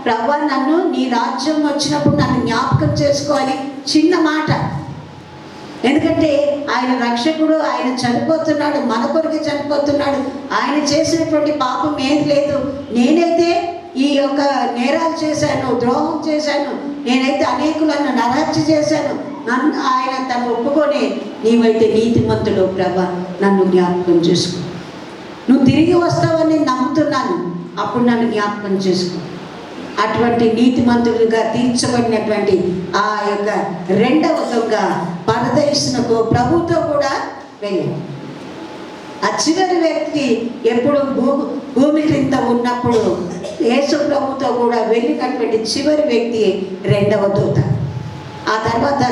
ప్రభువా, నన్ను నీ రాజ్యం వచ్చినప్పుడు నన్ను జ్ఞాపకం చేసుకోవాలి. చిన్న మాట, ఎందుకంటే ఆయన రక్షకుడు, ఆయన చనిపోతున్నాడు, మన కొరకు చనిపోతున్నాడు. ఆయన చేసినటువంటి పాపం ఏది లేదు. నేనైతే ఈ యొక్క నేరాలు చేశాను, ద్రోహం చేశాను, నేనైతే అనేకులను నరహత్య చేశాను. నన్ను ఆయన తను ఒప్పుకొని, నీవైతే నీతిమంతుడు ప్రభా, నన్ను జ్ఞాపకం చేసుకో, నువ్వు తిరిగి వస్తావని నమ్ముతున్నాను, అప్పుడు నన్ను జ్ఞాపకం చేసుకో. అటువంటి నీతిమంతులుగా తీర్చబడినటువంటి ఆ యొక్క 2వ దొంగ పరదేశునకు ప్రభుతో కూడా వెళ్ళాడు. ఆ చివరి వ్యక్తి ఎప్పుడు భూమి క్రింద ఉన్నప్పుడు యేసు ప్రభుతో కూడా వెళ్ళినటువంటి చివరి వ్యక్తి 2వ దూత. ఆ తర్వాత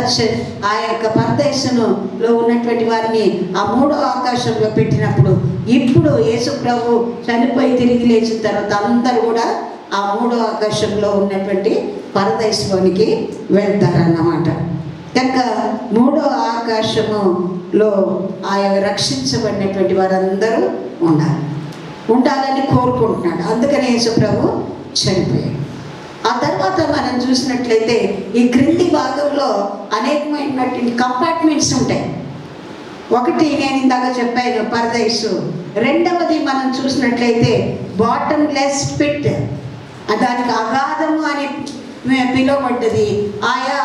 ఆ యొక్క పరదేశంలో ఉన్నటువంటి వారిని ఆ 3వ ఆకాశంలో పెట్టినప్పుడు, ఇప్పుడు యేసు ప్రభు చనిపోయి తిరిగి లేచిన తర్వాత అందరూ కూడా ఆ 3వ ఆకాశంలో ఉన్నటువంటి పరదేశంలోనికి వెళ్తారన్నమాట. కనుక 3వ ఆకాశములో ఆ రక్షించబడినటువంటి వారందరూ ఉండాలని కోరుకుంటున్నాడు. అందుకనే యేసు ప్రభు చనిపోయాడు. ఆ తర్వాత మనం చూసినట్లయితే ఈ క్రింది భాగంలో అనేకమైనటువంటి కంపార్ట్మెంట్స్ ఉంటాయి. ఒకటి నేను ఇందాక చెప్పాను పరదేశు. 2వది మనం చూసినట్లయితే బాటమ్లెస్ పిట్, దానికి అగాధము అని పిలువబడ్డది. ఆయా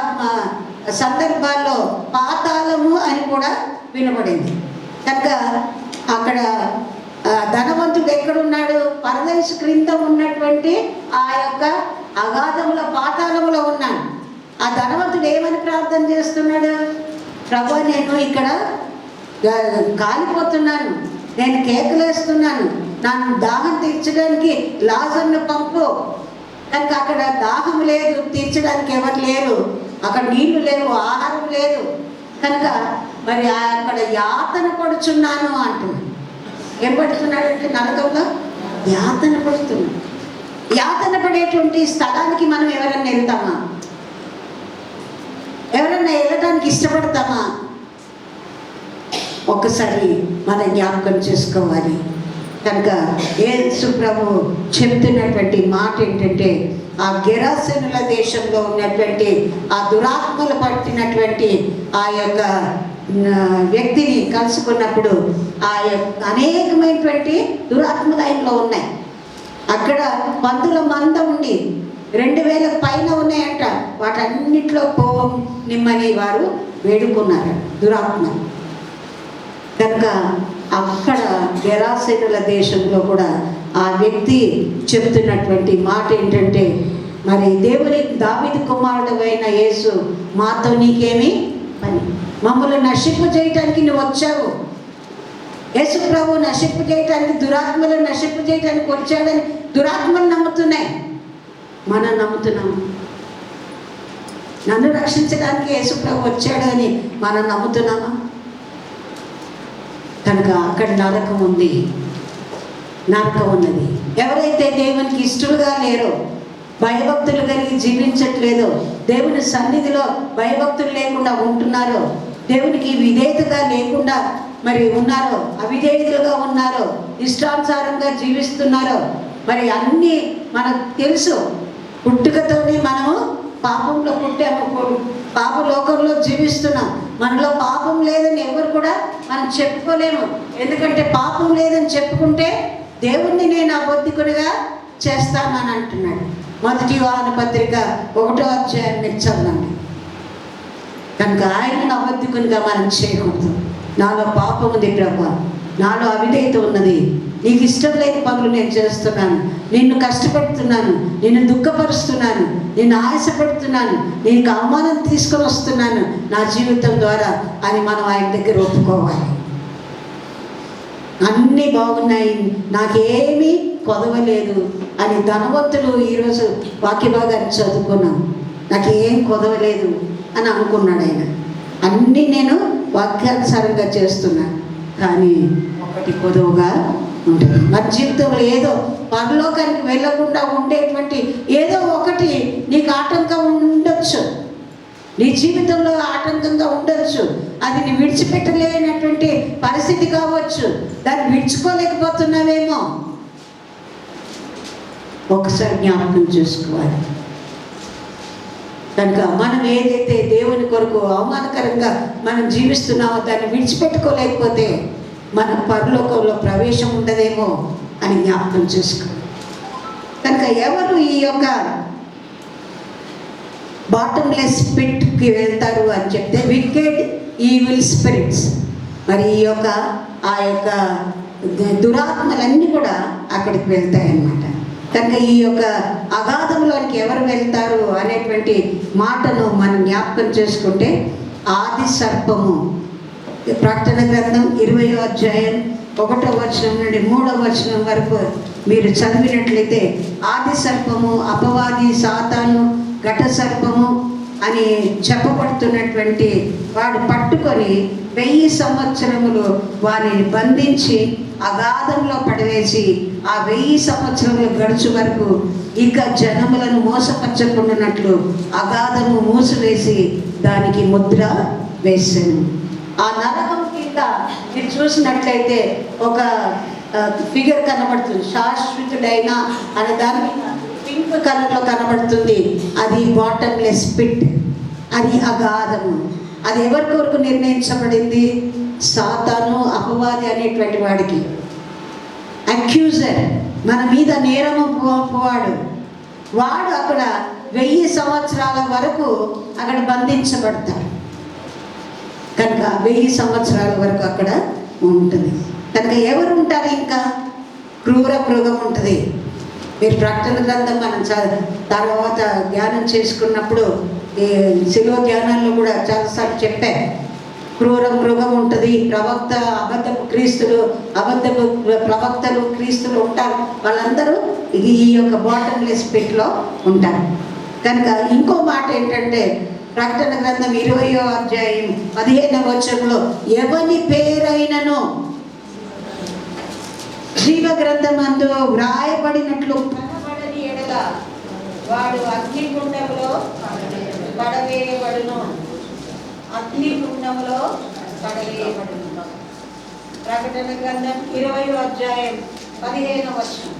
సందర్భాల్లో పాతాళము అని కూడా వినబడింది. కనుక అక్కడ ధనవంతుడు ఎక్కడున్నాడు? పరదేశు క్రింద ఉన్నటువంటి ఆ యొక్క అగాధముల పాతాళములో ఉన్నాడు. ఆ ధనవంతుడు ఏమని ప్రార్థన చేస్తున్నాడు? ప్రభు, నేను ఇక్కడ కాలిపోతున్నాను, నేను కేకలేస్తున్నాను, నన్ను దాహం తీర్చడానికి లాజర్ను పంపు. కనుక అక్కడ దాహం లేదు, తీర్చడానికి ఎవరు లేరు, అక్కడ నీళ్లు లేవు, ఆహారం లేదు. కనుక మరి అక్కడ యాతన పడుచున్నాను అంటున్నాడు. ఏం పడుతున్నాడంటే నరకంలో యాతన పడుతున్నాడు. యాతన పడేటువంటి స్థలానికి మనం ఎవరన్నా వెళ్తామా? ఎవరన్నా వెళ్ళడానికి ఇష్టపడతామా? ఒక్కసారి మన జ్ఞాపకం చేసుకోవాలి. కనుక యేసు ప్రభు చెప్తున్నటువంటి మాట ఏంటంటే, ఆ గెరాసెనుల దేశంలో ఉన్నటువంటి ఆ దురాత్మలు పట్టినటువంటి ఆ యొక్క వ్యక్తిని కలుసుకున్నప్పుడు ఆ అనేకమైనటువంటి దురాత్మలు ఆయనలో ఉన్నాయి. అక్కడ 10,000 మంద ఉండి 2,000 పైన ఉన్నాయంట. వాటన్నిటిలో నిమ్మని వారు వేడుకున్నారు దురాత్మ. కనుక అక్కడ గెరాసెనుల దేశంలో కూడా ఆ వ్యక్తి చెబుతున్నటువంటి మాట ఏంటంటే, మరి దేవుని దావీదు కుమారుడు అయిన యేసు, మాతో నీకేమి పని? మమ్మల్ని నశింపు చేయటానికి నువ్వు వచ్చావు. యేసు ప్రభు నశింపు చేయటానికి, దురాత్మలు నశింపు చేయటానికి వచ్చాడని దురాత్మలు నమ్ముతున్నాయి. మనం నమ్ముతున్నాము. నన్ను రక్షించడానికి యేసు ప్రభు వచ్చాడు అని మనం నమ్ముతున్నామా? కనుక అక్కడ నరకం ఉంది, నరకం ఉన్నది. ఎవరైతే దేవునికి ఇష్టలుగా లేరో, భయభక్తులు కలిగి జీవించట్లేదో, దేవుని సన్నిధిలో భయభక్తులు లేకుండా ఉంటున్నారో, దేవునికి విధేయతగా లేకుండా మరి ఉన్నారో, అవిధేయులుగా ఉన్నారో, ఇష్టానుసారంగా జీవిస్తున్నారో, మరి అన్నీ మనకు తెలుసు. పుట్టుకతోనే మనము పాపంలో పుట్టాము, పాప లోకంలో జీవిస్తున్నాం. మనలో పాపం లేదని ఎవరు కూడా మనం చెప్పుకోలేము. ఎందుకంటే పాపం లేదని చెప్పుకుంటే దేవుణ్ణి నేను అబద్ధికునిగా చేస్తానని అంటున్నాడు. 1 యోహాను పత్రిక 1వ అధ్యాయం చదవండి. కనుక ఆయనను అబద్ధికునిగా మనం చేయకూడదు. నాలో పాపం ఉంది ప్రభా, నాలో అవిధేయత ఉన్నది, నీకు ఇష్టం లేని పనులు నేను చేస్తున్నాను, నిన్ను కష్టపెడుతున్నాను, నిన్ను దుఃఖపరుస్తున్నాను, నిన్ను ఆయాసపెడుతున్నాను, నీకు అవమానం తీసుకొని వస్తున్నాను నా జీవితం ద్వారా అని మనం ఆయన దగ్గర ఒప్పుకోవాలి. అన్నీ బాగున్నాయి, నాకేమీ కొదవలేదు అని ధనవంతుడు ఈరోజు వాక్య భాగాన్ని చదువుకున్నాను, నాకేం కొదవలేదు అని అనుకున్నాడు ఆయన. అన్నీ నేను వాక్యానుసారంగా చేస్తున్నాను, కానీ ఒకటి కొదవగా ఉంటుంది. మన జీవితంలో ఏదో పరలోకానికి వెళ్ళకుండా ఉండేటువంటి ఏదో ఒకటి నీకు ఆటంకం ఉండొచ్చు, నీ జీవితంలో ఆటంకంగా ఉండొచ్చు. అది నీ విడిచిపెట్టలేనటువంటి పరిస్థితి కావచ్చు, దాన్ని విడిచుకోలేకపోతున్నావేమో. ఒకసారి జ్ఞాపకం చేసుకోవాలి. కనుక మనం ఏదైతే దేవుని కొరకు అవమానకరంగా మనం జీవిస్తున్నామో దాన్ని విడిచిపెట్టుకోలేకపోతే మన పరలోకంలో ప్రవేశం ఉండదేమో అని జ్ఞాపకం చేసుకో. కనుక ఎవరు ఈ యొక్క బాటమ్లెస్ పిట్కి వెళ్తారు అని చెప్తే వికెడ్ ఈవిల్ స్పిరిట్స్, మరి ఈ యొక్క ఆ యొక్క దురాత్మలన్నీ కూడా అక్కడికి వెళ్తాయి అన్నమాట. కనుక ఈ యొక్క అగాధంలోనికి ఎవరు వెళ్తారు అనేటువంటి మాటను మనం జ్ఞాపకం చేసుకుంటే ఆది సర్పము, ప్రకటన గ్రంథం 20వ అధ్యాయం 1వ వచనం నుండి 3వ వచనం వరకు మీరు చదివినట్లయితే ఆది సర్పము, అపవాది, సాతాను, ఘట సర్పము అని చెప్పబడుతున్నటువంటి వాడు పట్టుకొని 1000 సంవత్సరములు వారిని బంధించి అగాధంలో పడవేసి ఆ 1000 సంవత్సరములు గడుచు వరకు ఇక జనములను మోసపరచకుండానట్లు అగాధము మూసివేసి దానికి ముద్ర వేసాను. ఆ నరకం కింద మీరు చూసినట్లయితే ఒక ఫిగర్ కనబడుతుంది, శాశ్వతుడైన అనే దాని పింక్ కలర్లో కనబడుతుంది. అది బాటమ్లెస్ పిట్, అది అగాధము. అది ఎవరి కొరకు నిర్ణయించబడింది? సాతాను, అపవాది అనేటువంటి వాడికి, అక్యూజర్, మన మీద నేరము పోవాడు. వాడు అక్కడ 1000 సంవత్సరాల వరకు అక్కడ బంధించబడతాడు. కనుక 1000 సంవత్సరాల వరకు అక్కడ ఉంటుంది. కనుక ఎవరు ఉంటారు? ఇంకా క్రూర మృగం ఉంటుంది. మీరు ప్రకటన గ్రంథం మనం తర్వాత ధ్యానం చేసుకున్నప్పుడు ఈ శిలువ ధ్యానాల్లో కూడా చాలాసార్లు చెప్పారు. క్రూర మృగం ఉంటుంది, అబద్ధపు ప్రవక్తలు క్రీస్తులు ఉంటారు. వాళ్ళందరూ ఈ యొక్క బాటమ్లెస్ పిట్లో ఉంటారు. కనుక ఇంకో మాట ఏంటంటే ప్రకటన గ్రంథం 20వ అధ్యాయం 15వ వచనంలో ఎవని పేరైనను జీవ గ్రంథమందు వ్రాయబడినట్లు కనబడని ఎడల వాడు అగ్నిగుండంలో పడవేయబడును. అగ్నిగుండంలో పడవేయబడును. ప్రకటన గ్రంథం 20వ అధ్యాయం 15వ వచనం.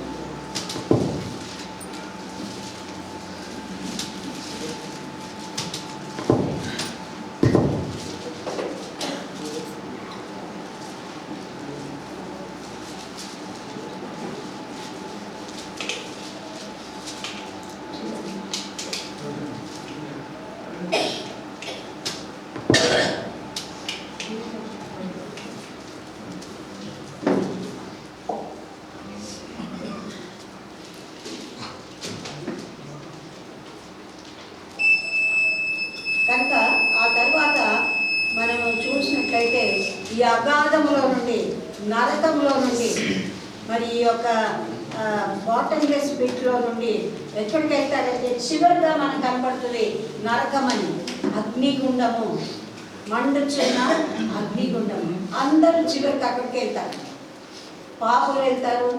కనుక ఆ తర్వాత మనము చూసినట్లయితే ఈ అగాధంలో నుండి, నరకంలో నుండి, మరి ఈ యొక్క బాటమ్లెస్ పిట్లో నుండి ఎక్కడికి వెళ్తారంటే చివరిగా మనకు కనపడుతుంది నరకం అని, అగ్నిగుండము, మండుచున్న అగ్నిగుండము. అందరూ చివరికి అక్కడికి వెళ్తారు. పాపులు వెళ్తారు,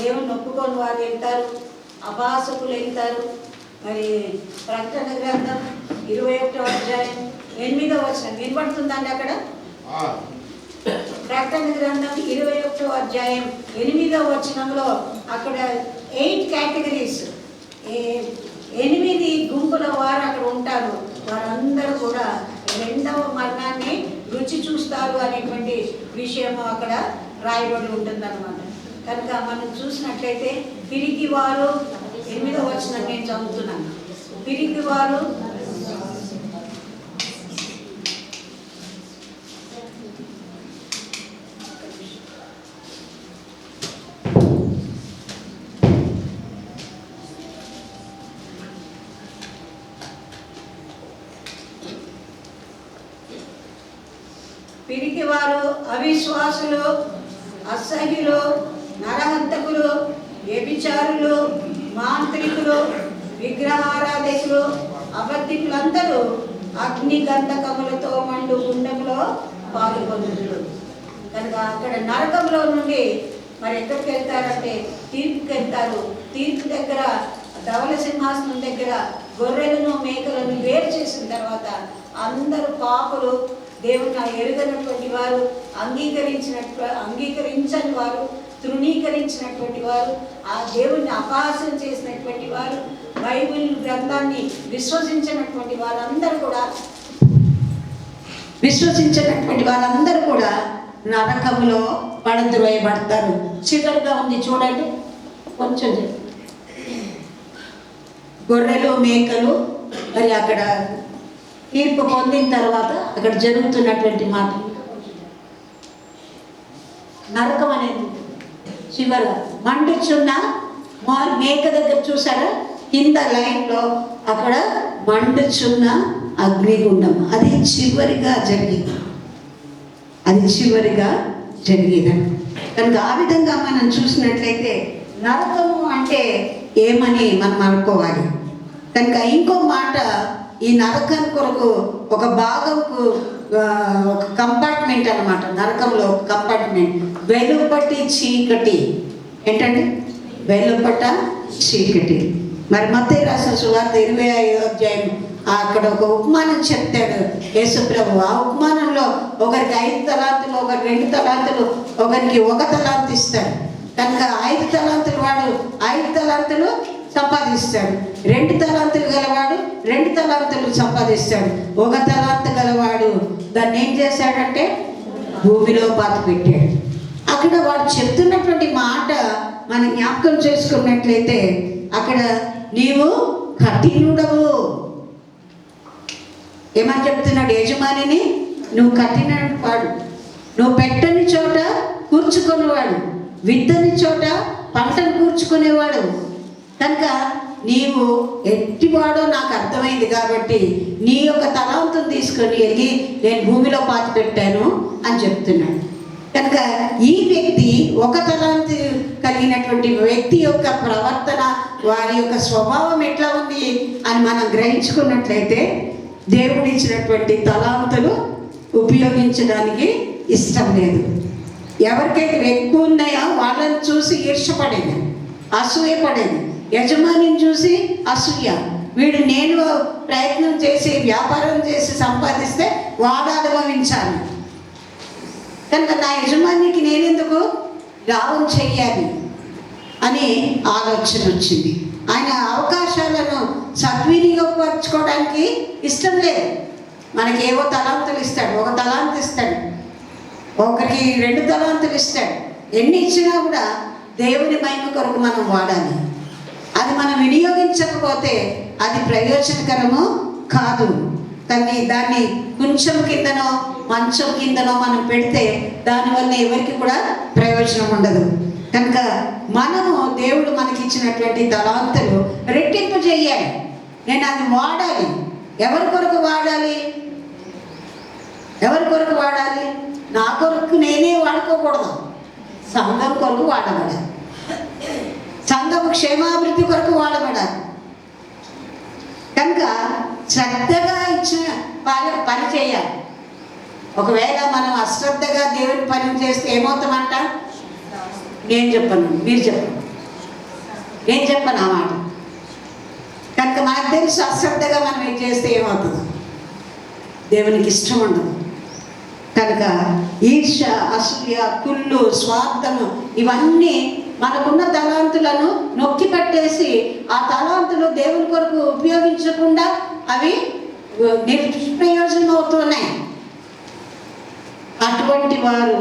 దేవుని ఒప్పుకొని వారు వెళ్తారు, అపాసకులు వెళ్తారు. మరి ప్రకటన గ్రంథం 21వ అధ్యాయం 8వ వచనం వినబడుతుందండి అక్కడ. ప్రకటన గ్రంథం 21వ అధ్యాయం 8వ వచనంలో అక్కడ 8 కేటగిరీస్, 8 గుంపుల వారు అక్కడ ఉంటారు. వారందరూ కూడా రెండవ మరణాన్ని రుచి చూస్తారు అనేటువంటి విషయం అక్కడ రాయబడి ఉంటుందన్నమాట. కనుక మనం చూసినట్లయితే పిరికి వారు 8వ వచనం నేను చదువుతున్నాను. పిరికి వారు పిరికివారు, అవిశ్వాసులు, అసహ్యులు, నరహంతకులు, వ్యభిచారులు, మాంత్రికులు, విగ్రహారాధకులు, అబద్ధికులందరూ అగ్ని గంధకములతో మండు గుండంలో పాల్గొందురు. కనుక అక్కడ నరకంలో నుండి మరి ఎక్కడికి వెళ్తారంటే తీర్పుకి వెళ్తారు. తీర్పు దగ్గర ధవల సింహాసనం దగ్గర గొర్రెలను మేకలను వేరు చేసిన తర్వాత అందరూ పాపులు, దేవుని ఎరుగనటువంటి వారు, అంగీకరించని వారు, తృణీకరించినటువంటి వారు, ఆ దేవుణ్ణి అపహాస్యం చేసినటువంటి వారు, బైబిల్ గ్రంథాన్ని విశ్వసించినటువంటి వారందరూ కూడా నరకంలో పడద్రోయబడతారు. చివరిగా ఉంది చూడండి, కొంచెం గొర్రెలు మేకలు మరి అక్కడ తీర్పు పొందిన తర్వాత అక్కడ జరుగుతున్నటువంటి మాట. నరకం అనేది చివరిగా మండుచున్న మేక దగ్గర చూసారా, కింద లైన్లో అక్కడ మండుచున్న అగ్నిగుండం. అది చివరిగా జరిగింది. కనుక ఆ విధంగా మనం చూసినట్లయితే నరకము అంటే ఏమని మనం అనుకోవాలి. కనుక ఇంకో మాట, ఈ నరకం కొరకు ఒక భాగంకు ఒక కంపార్ట్మెంట్ అన్నమాట. నరకంలో ఒక కంపార్ట్మెంట్, వెలుపటి చీకటి. ఏంటండి వెలుపట చీకటి. మరి మత్తయి రాసిన సువార్త 25వ అధ్యాయం అక్కడ ఒక ఉపమానం చెప్తాడు యేసుప్రభు. ఆ ఉపమానంలో ఒకరికి 5 తలాంతులు, ఒకరికి 2 తలాంతులు, ఒకరికి 1 తలాంతు ఇస్తాడు. కనుక 5 తలాంతులు వాడు 5 తలాంతులు సంపాదిస్తాడు. 2 తలాంతులు గలవాడు 2 తలాంతులు సంపాదిస్తాడు. 1 తలాంతు గలవాడు దాన్ని ఏం చేశాడంటే భూమిలో పాతి పెట్టాడు. అక్కడ వాడు చెప్తున్నటువంటి మాట మనం జ్ఞాపకం చేసుకున్నట్లయితే అక్కడ నీవు కఠినుడవు ఏమని చెప్తున్నాడు యజమానిని, నువ్వు కఠినవాడు, నువ్వు పెట్టని చోట కూర్చుకునేవాడు, విత్తని చోట పంటను కూర్చుకునేవాడు. కనుక నీవు ఎట్టివాడో నాకు అర్థమైంది కాబట్టి నీ యొక్క తలాంతును తీసుకొని వెళ్ళి నేను భూమిలో పాతి పెట్టాను అని చెప్తున్నాడు. కనుక ఈ వ్యక్తి 1 తలాంతు కలిగినటువంటి వ్యక్తి యొక్క ప్రవర్తన, వారి యొక్క స్వభావం ఎట్లా ఉంది అని మనం గ్రహించుకున్నట్లయితే దేవుడు ఇచ్చినటువంటి తలాంతులు ఉపయోగించడానికి ఇష్టం లేదు. ఎవరికైతే ఎక్కువ ఉన్నాయో వాళ్ళని చూసి ఈర్షపడేది, అసూయపడేది. యజమానిని చూసి అసూయ, వీడు నేను ప్రయత్నం చేసి వ్యాపారం చేసి సంపాదిస్తే వాడు అనుభవించాలి, కనుక నా యజమానికి నేనెందుకు లాభం చెయ్యాలి అని ఆలోచన వచ్చింది. ఆయన అవకాశాలను సద్వినియోగపరచుకోవడానికి ఇష్టం లేదు. మనకి ఏవో తలాంతులు ఇస్తాడు, 1 తలాంతు ఇస్తాడు, ఒకరికి 2 తలాంతులు ఇస్తాడు. ఎన్ని ఇచ్చినా కూడా దేవుని మహిమ కొరకు మనం వాడాలి. అది మనం వినియోగించకపోతే అది ప్రయోజనకరము కాదు. కానీ దాన్ని కొంచెం కిందనో మంచం కిందనో మనం పెడితే దానివల్ల ఎవరికి కూడా ప్రయోజనం ఉండదు. కనుక మనము దేవుడు మనకిచ్చినటువంటి తలాంతులు రెట్టింపు చేయాలి. నేను అది వాడాలి. ఎవరి కొరకు వాడాలి? నా కొరకు నేనే వాడుకోకూడదు, సంఘం కొరకు వాడబడాలి, సంఘం క్షేమాభివృద్ధి కొరకు వాడబడాలి. కనుక శ్రద్ధగా ఇచ్చిన పని చేయాలి. ఒకవేళ మనం అశ్రద్ధగా దేవుని పని చేస్తే ఏమవుతామంట? నేను చెప్పను, మీరు చెప్పను, నేను చెప్పను ఆ మాట. కనుక మనకు తెలుసు అశ్రద్ధగా మనం ఏం చేస్తే ఏమవుతుందో దేవునికి ఇష్టం ఉండదు. కనుక ఈర్ష్య, అసూయ, కుళ్ళు, స్వార్థము ఇవన్నీ మనకున్న తలాంతులను నొక్కి పట్టేసి ఆ తలాంతులు దేవుని కొరకు ఉపయోగించకుండా అవి నిష్ప్రయోజనం అవుతున్నాయి. అటువంటి వారు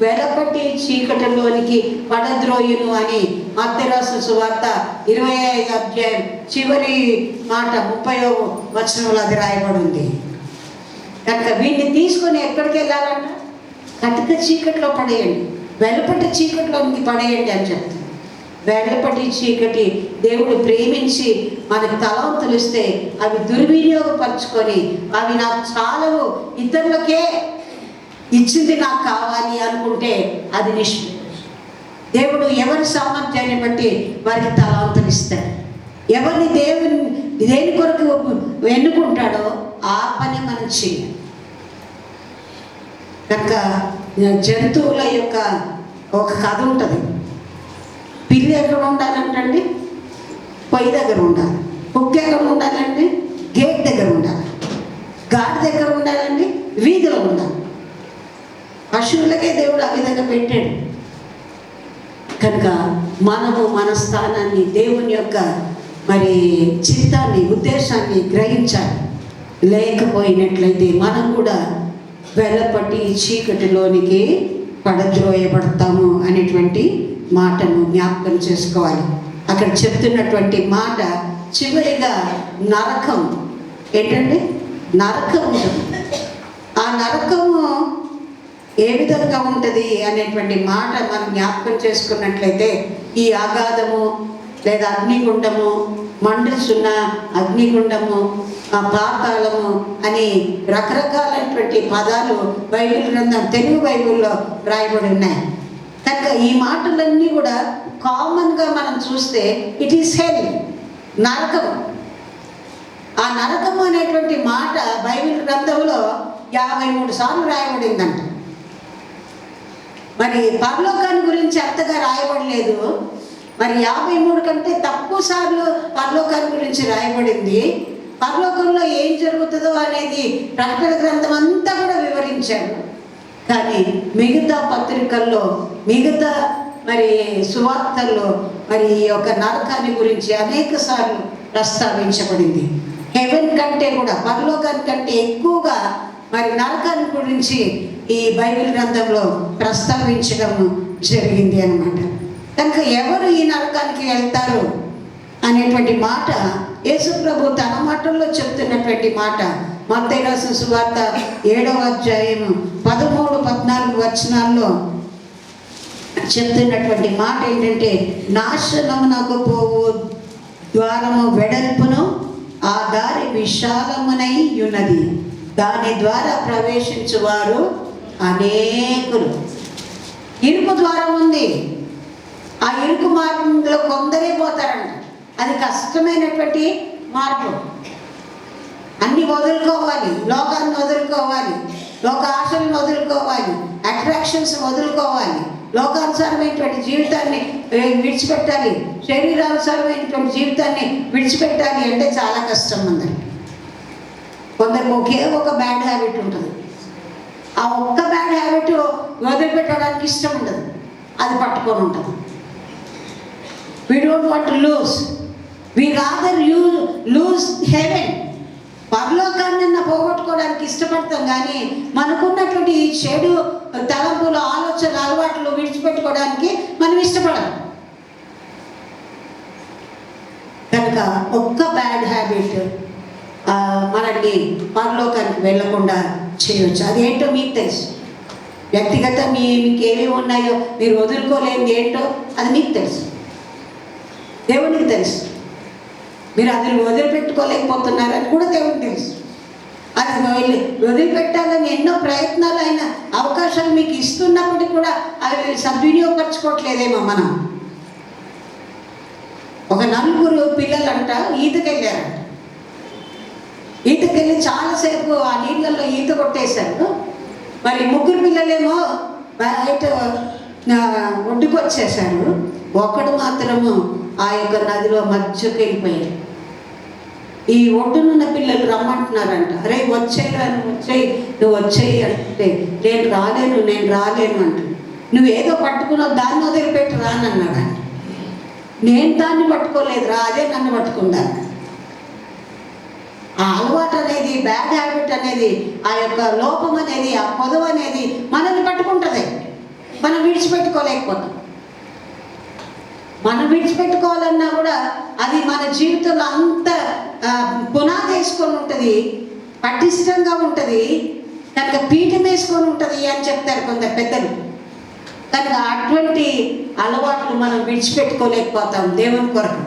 వెలపట్టి చీకటిలోనికి పడద్రోయును అని మత్తయి రాసిన సువార్త 25వ అధ్యాయం చివరి మాట 30వ వచనంలో అది రాయబడి ఉంది. కనుక వీటిని తీసుకొని ఎక్కడికి వెళ్ళాలంట? కటిక చీకట్లో పడేయండి, వెలపట్టి చీకటిలోనికి పడేయండి అని చెప్తారు. వెలపట్టి చీకటి దేవుడు ప్రేమించి మనకు తలాంతులు ఇస్తే అవి దుర్వినియోగపరచుకొని అవి నాకు చాలవు, ఇతరులకే ఇచ్చింది నాకు కావాలి అనుకుంటే అది దేవుడు ఎవరి సామర్థ్యాన్ని బట్టి వారికి తలాంతులు ఇస్తాడు. ఎవరిని దేని కొరకు ఎన్నుకుంటాడో ఆ పని మనం చేయాలి. కనుక జంతువుల యొక్క ఒక కథ ఉంటుంది. పిల్లి ఎక్కడ ఉండాలంటండి? పొయ్యి దగ్గర ఉండాలి. కుక్క ఎక్కడ ఉండాలండి? గేట్ దగ్గర ఉండాలి. గాడి దగ్గర ఉండాలండి, వీధిలో ఉండాలి. పశువులకే దేవుడు ఆ విధంగా పెట్టాడు. కనుక మనము మన స్థానాన్ని, దేవుని యొక్క మరి చిత్తాన్ని, ఉద్దేశాన్ని గ్రహించాలి. లేకపోయినట్లయితే మనం కూడా వెలపట్టి చీకటిలోనికి పడద్రోయబడతాము అనేటువంటి మాటను జ్ఞాపకం చేసుకోవాలి. అక్కడ చెప్తున్నటువంటి మాట చివరిగా నరకం ఏంటంటే నరకం ఉంటుంది. ఆ నరకము ఏ విధంగా ఉంటుంది అనేటువంటి మాట మనం జ్ఞాపకం చేసుకున్నట్లయితే ఈ అగాధము లేదా అగ్నిగుండము, మండుచున్న అగ్నిగుండము, పాతాళము అని రకరకాలైనటువంటి పదాలు బైబిల్ గ్రంథం, తెలుగు బైబిల్లో రాయబడి ఉన్నాయి. కనుక ఈ మాటలన్నీ కూడా కామన్గా మనం చూస్తే ఇట్ ఈస్ హెల్, నరకం. ఆ నరకము అనేటువంటి మాట బైబిల్ గ్రంథంలో 53 సార్లు రాయబడిందంట. మరి పరలోకాన్ని గురించి అంతగా రాయబడలేదు. మరి 53 కంటే తక్కువ సార్లు పరలోకాన్ని గురించి రాయబడింది. పరలోకంలో ఏం జరుగుతుందో అనేది ప్రకటన గ్రంథం అంతా కూడా వివరించాడు. కానీ మిగతా పత్రికల్లో, మిగతా మరి సువార్తల్లో మరి ఈ యొక్క నరకాన్ని గురించి అనేక సార్లు ప్రస్తావించబడింది. హెవెన్ కంటే కూడా, పరలోకాని కంటే ఎక్కువగా మరి నరకాన్ని గురించి ఈ బైబిల్ గ్రంథంలో ప్రస్తావించడం జరిగింది అన్నమాట. కనుక ఎవరు ఈ నరకానికి వెళ్తారు అనేటువంటి మాట యేసు ప్రభు తన మాటల్లో చెప్తున్నటువంటి మాట. మత్తయి రాసిన సువార్త 7వ అధ్యాయం 13-14 వచనాల్లో చెప్తున్నటువంటి మాట ఏంటంటే, నాశనమునకు పోవు ద్వారము వెడల్పును, ఆ దారి విశాలమునై ఉన్నది, దాని ద్వారా ప్రవేశించువారు అనేకులు. ఇరుకు ద్వారం ఉంది. ఆ ఇరుకు మార్గంలో కొందరే పోతారంట. అది కష్టమైనటువంటి మార్గం. అన్ని వదులుకోవాలి, లోకాన్ని వదులుకోవాలి, లోక ఆశలను వదులుకోవాలి, అట్రాక్షన్స్ వదులుకోవాలి, లోకానుసారమైనటువంటి జీవితాన్ని విడిచిపెట్టాలి, శరీరానుసారమైనటువంటి జీవితాన్ని విడిచిపెట్టాలి అంటే చాలా కష్టం అందరికి. కొందరికి ఒకే ఒక బ్యాడ్ హ్యాబిట్ ఉంటుంది. ఆ ఒక్క బ్యాడ్ హ్యాబిట్ వదిలిపెట్టడానికి ఇష్టం ఉండదు, అది పట్టుకొని ఉంటుంది. We don't want to lose. We rather lose heaven. పరలోకాన్ని పోగొట్టుకోవడానికి ఇష్టపడతాం, కానీ మనకున్నటువంటి ఈ చెడు తలంపులు, ఆలోచనలు, అలవాట్లు విడిచిపెట్టుకోవడానికి మనం ఇష్టపడం. కనుక ఒక్క బ్యాడ్ హ్యాబిట్ మనల్ని పరలోకానికి వెళ్ళకుండా చేయవచ్చు. అదేంటో మీకు తెలుసు. వ్యక్తిగత మీకు ఏమి ఉన్నాయో, మీరు వదులుకోలేనిది ఏంటో అది మీకు తెలుసు, దేవునికి తెలుసు. మీరు అది వదిలిపెట్టుకోలేకపోతున్నారని కూడా దేవునికి తెలుసు. అది వదిలిపెట్టాలని ఎన్నో ప్రయత్నాలు, అయిన అవకాశాలు మీకు ఇస్తున్నప్పటికీ కూడా అవి సద్వినియోగపరచుకోవట్లేదేమో. మనం ఒక 4 పిల్లలంట ఈతకెళ్ళారంట. ఈతకెళ్ళి చాలాసేపు ఆ నీళ్ళల్లో ఈత కొట్టేశారు. మరి 3 పిల్లలేమో బయట ఒడ్డుకు వచ్చేసారు. ఒకడు మాత్రము ఆ యొక్క నదిలో మధ్యకి వెళ్ళిపోయాడు. ఈ ఒడ్డునున్న పిల్లలు రమ్మంటున్నారంట, అరే వచ్చేయరా, నువ్వు వచ్చేయి అంటే, నేను రాలేను అంట. నువ్వేదో పట్టుకున్నావు, దాన్ని వదిలిపెట్టి రానన్నాడు. నేను దాన్ని పట్టుకోలేదురా, అదే నన్ను పట్టుకున్నాను. ఆ అలవాటు అనేది, బ్యాడ్ హ్యాబిట్ అనేది, ఆ యొక్క లోపం అనేది, ఆ పొదవు అనేది మనల్ని పట్టుకుంటుంది. మనం విడిచిపెట్టుకోలేకపోతాం. మనం విడిచిపెట్టుకోవాలన్నా కూడా అది మన జీవితంలో అంత పునాది వేసుకొని ఉంటుంది, పటిష్టంగా ఉంటుంది, కనుక పీఠం వేసుకొని ఉంటుంది అని చెప్తారు కొందరు పెద్దలు. కనుక అటువంటి అలవాట్లు మనం విడిచిపెట్టుకోలేకపోతాం. దేవుని కొరకు,